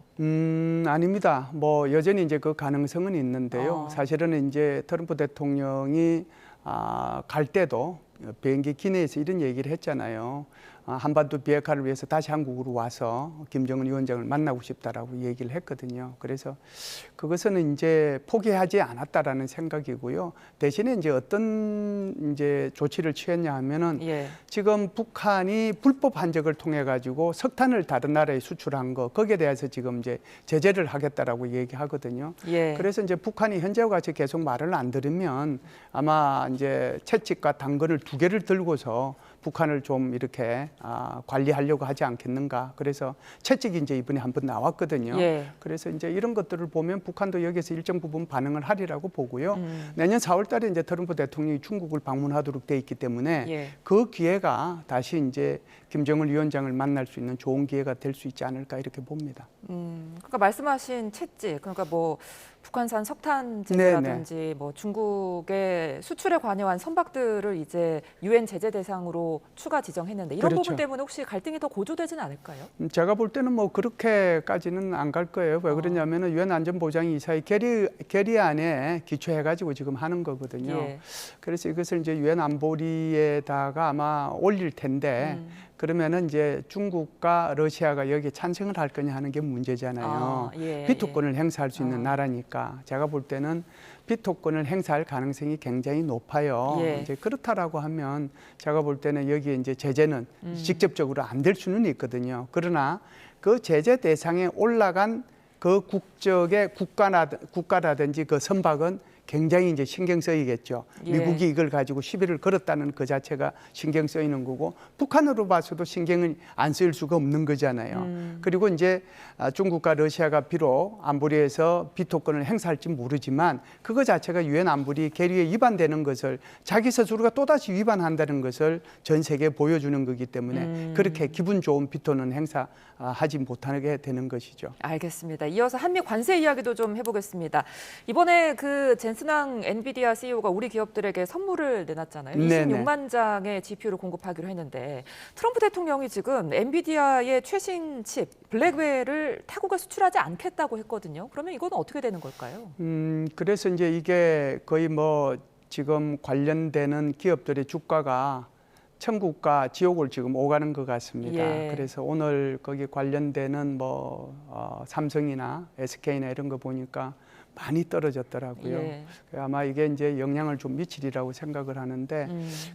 아닙니다. 뭐 여전히 이제 그 가능성은 있는데요. 사실은 이제 트럼프 대통령이 갈 때도 비행기 기내에서 이런 얘기를 했잖아요. 한반도 비핵화를 위해서 다시 한국으로 와서 김정은 위원장을 만나고 싶다라고 얘기를 했거든요. 그래서 그것은 이제 포기하지 않았다라는 생각이고요. 대신에 이제 어떤 이제 조치를 취했냐 하면은 지금 북한이 불법 한적을 통해 가지고 석탄을 다른 나라에 수출한 거, 거기에 대해서 지금 이제 제재를 하겠다라고 얘기하거든요. 그래서 이제 북한이 현재와 같이 계속 말을 안 들으면 아마 이제 채찍과 당근을 두 개를 들고서 북한을 좀 이렇게 관리하려고 하지 않겠는가. 그래서 채찍이 이제 이번에 한번 나왔거든요. 그래서 이제 이런 것들을 보면 북한도 여기서 일정 부분 반응을 하리라고 보고요. 내년 4월 달에 이제 트럼프 대통령이 중국을 방문하도록 돼 있기 때문에 그 기회가 다시 이제 김정은 위원장을 만날 수 있는 좋은 기회가 될 수 있지 않을까 이렇게 봅니다. 그러니까 말씀하신 채찍, 그러니까 뭐 북한산 석탄 제재라든지 뭐 중국의 수출에 관여한 선박들을 이제 유엔 제재 대상으로 추가 지정했는데 이런 부분 때문에 혹시 갈등이 더 고조되지는 않을까요? 제가 볼 때는 뭐 그렇게까지는 안 갈 거예요. 왜 그러냐면은 유엔 안전보장 이사회 결의안에 기초해가지고 지금 하는 거거든요. 그래서 이것을 이제 유엔 안보리에다가 아마 올릴 텐데. 그러면은 이제 중국과 러시아가 여기에 찬성을 할 거냐 하는 게 문제잖아요. 비토권을 행사할 수 있는 나라니까 제가 볼 때는 비토권을 행사할 가능성이 굉장히 높아요. 이제 그렇다라고 하면 제가 볼 때는 여기에 이제 제재는 직접적으로 안 될 수는 있거든요. 그러나 그 제재 대상에 올라간 그 국적의 국가라든지 그 선박은 굉장히 이제 신경 쓰이겠죠. 미국이 이걸 가지고 시비를 걸었다는 그 자체가 신경 쓰이는 거고, 북한으로 봐서도 신경을 안 쓰일 수가 없는 거잖아요. 그리고 이제 중국과 러시아가 비록 안보리에서 비토권을 행사할지 모르지만 그거 자체가 유엔 안보리 계류에 위반되는 것을 자기 스스로가 또다시 위반한다는 것을 전 세계에 보여주는 거기 때문에 그렇게 기분 좋은 비토는 행사하지 못하게 되는 것이죠. 알겠습니다. 이어서 한미 관세 이야기도 좀 해보겠습니다. 이번에 그 jensenang 엔비디아 CEO가 우리 기업들에게 선물을 내놨잖아요. 네네. 26만 장의 GPU를 공급하기로 했는데 트럼프 대통령이 지금 엔비디아의 최신 칩 블랙웰을 타국에 수출하지 않겠다고 했거든요. 그러면 이건 어떻게 되는 걸까요? 그래서 이제 이게 거의 뭐 지금 관련되는 기업들의 주가가 천국과 지옥을 지금 오가는 것 같습니다. 예. 그래서 오늘 거기 관련되는 뭐 삼성이나 SK나 이런 거 보니까 많이 떨어졌더라고요. 예. 아마 이게 이제 영향을 좀 미치리라고 생각을 하는데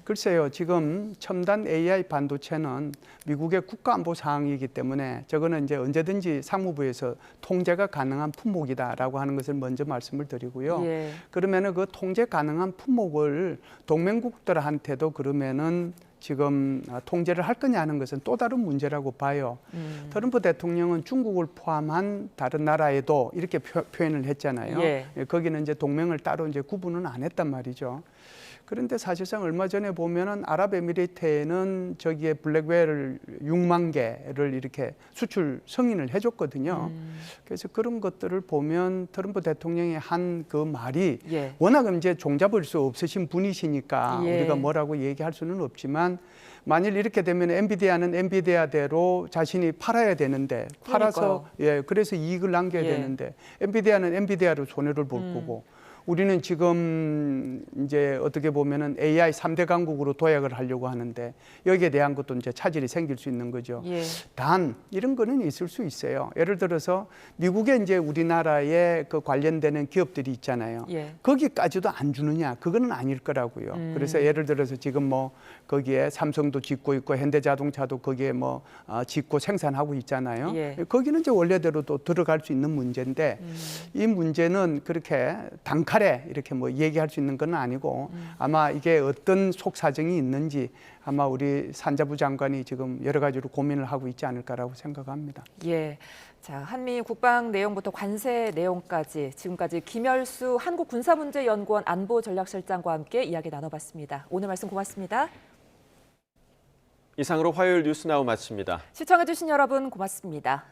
글쎄요, 지금 첨단 AI 반도체는 미국의 국가안보 사항이기 때문에 저거는 이제 언제든지 상무부에서 통제가 가능한 품목이다라고 하는 것을 먼저 말씀을 드리고요. 예. 그러면은 그 통제 가능한 품목을 동맹국들한테도 그러면은 지금 통제를 할 거냐 하는 것은 또 다른 문제라고 봐요. 트럼프 대통령은 중국을 포함한 다른 나라에도 이렇게 표현을 했잖아요. 예. 거기는 이제 동맹을 따로 이제 구분은 안 했단 말이죠. 그런데 사실상 얼마 전에 보면은 아랍에미리트에는 저기에 블랙웰을 6만 개를 이렇게 수출 승인을 해줬거든요. 그래서 그런 것들을 보면 트럼프 대통령이 한 그 말이 예. 워낙 이제 종잡을 수 없으신 분이시니까 예. 우리가 뭐라고 얘기할 수는 없지만 만일 이렇게 되면 엔비디아는 엔비디아대로 자신이 팔아야 되는데 팔아서 그래서 이익을 남겨야 되는데 엔비디아는 엔비디아로 손해를 볼 거고 우리는 지금 이제 어떻게 보면은 AI 3대 강국으로 도약을 하려고 하는데 여기에 대한 것도 이제 차질이 생길 수 있는 거죠. 예. 단 이런 거는 있을 수 있어요. 예를 들어서 미국에 이제 우리나라에 그 관련되는 기업들이 있잖아요. 예. 거기까지도 안 주느냐? 그거는 아닐 거라고요. 그래서 예를 들어서 지금 뭐 거기에 삼성도 짓고 있고 현대자동차도 거기에 뭐 짓고 생산하고 있잖아요. 예. 거기는 이제 원래대로 또 들어갈 수 있는 문제인데 이 문제는 그렇게 단칼에 이렇게 뭐 얘기할 수 있는 건 아니고 아마 이게 어떤 속사정이 있는지 아마 우리 산자부 장관이 지금 여러 가지로 고민을 하고 있지 않을까라고 생각합니다. 예. 자, 한미 국방 내용부터 관세 내용까지 지금까지 김열수 한국군사문제연구원 안보전략실장과 함께 이야기 나눠봤습니다. 오늘 말씀 고맙습니다. 이상으로 화요일 뉴스나우 마칩니다. 시청해주신 여러분 고맙습니다.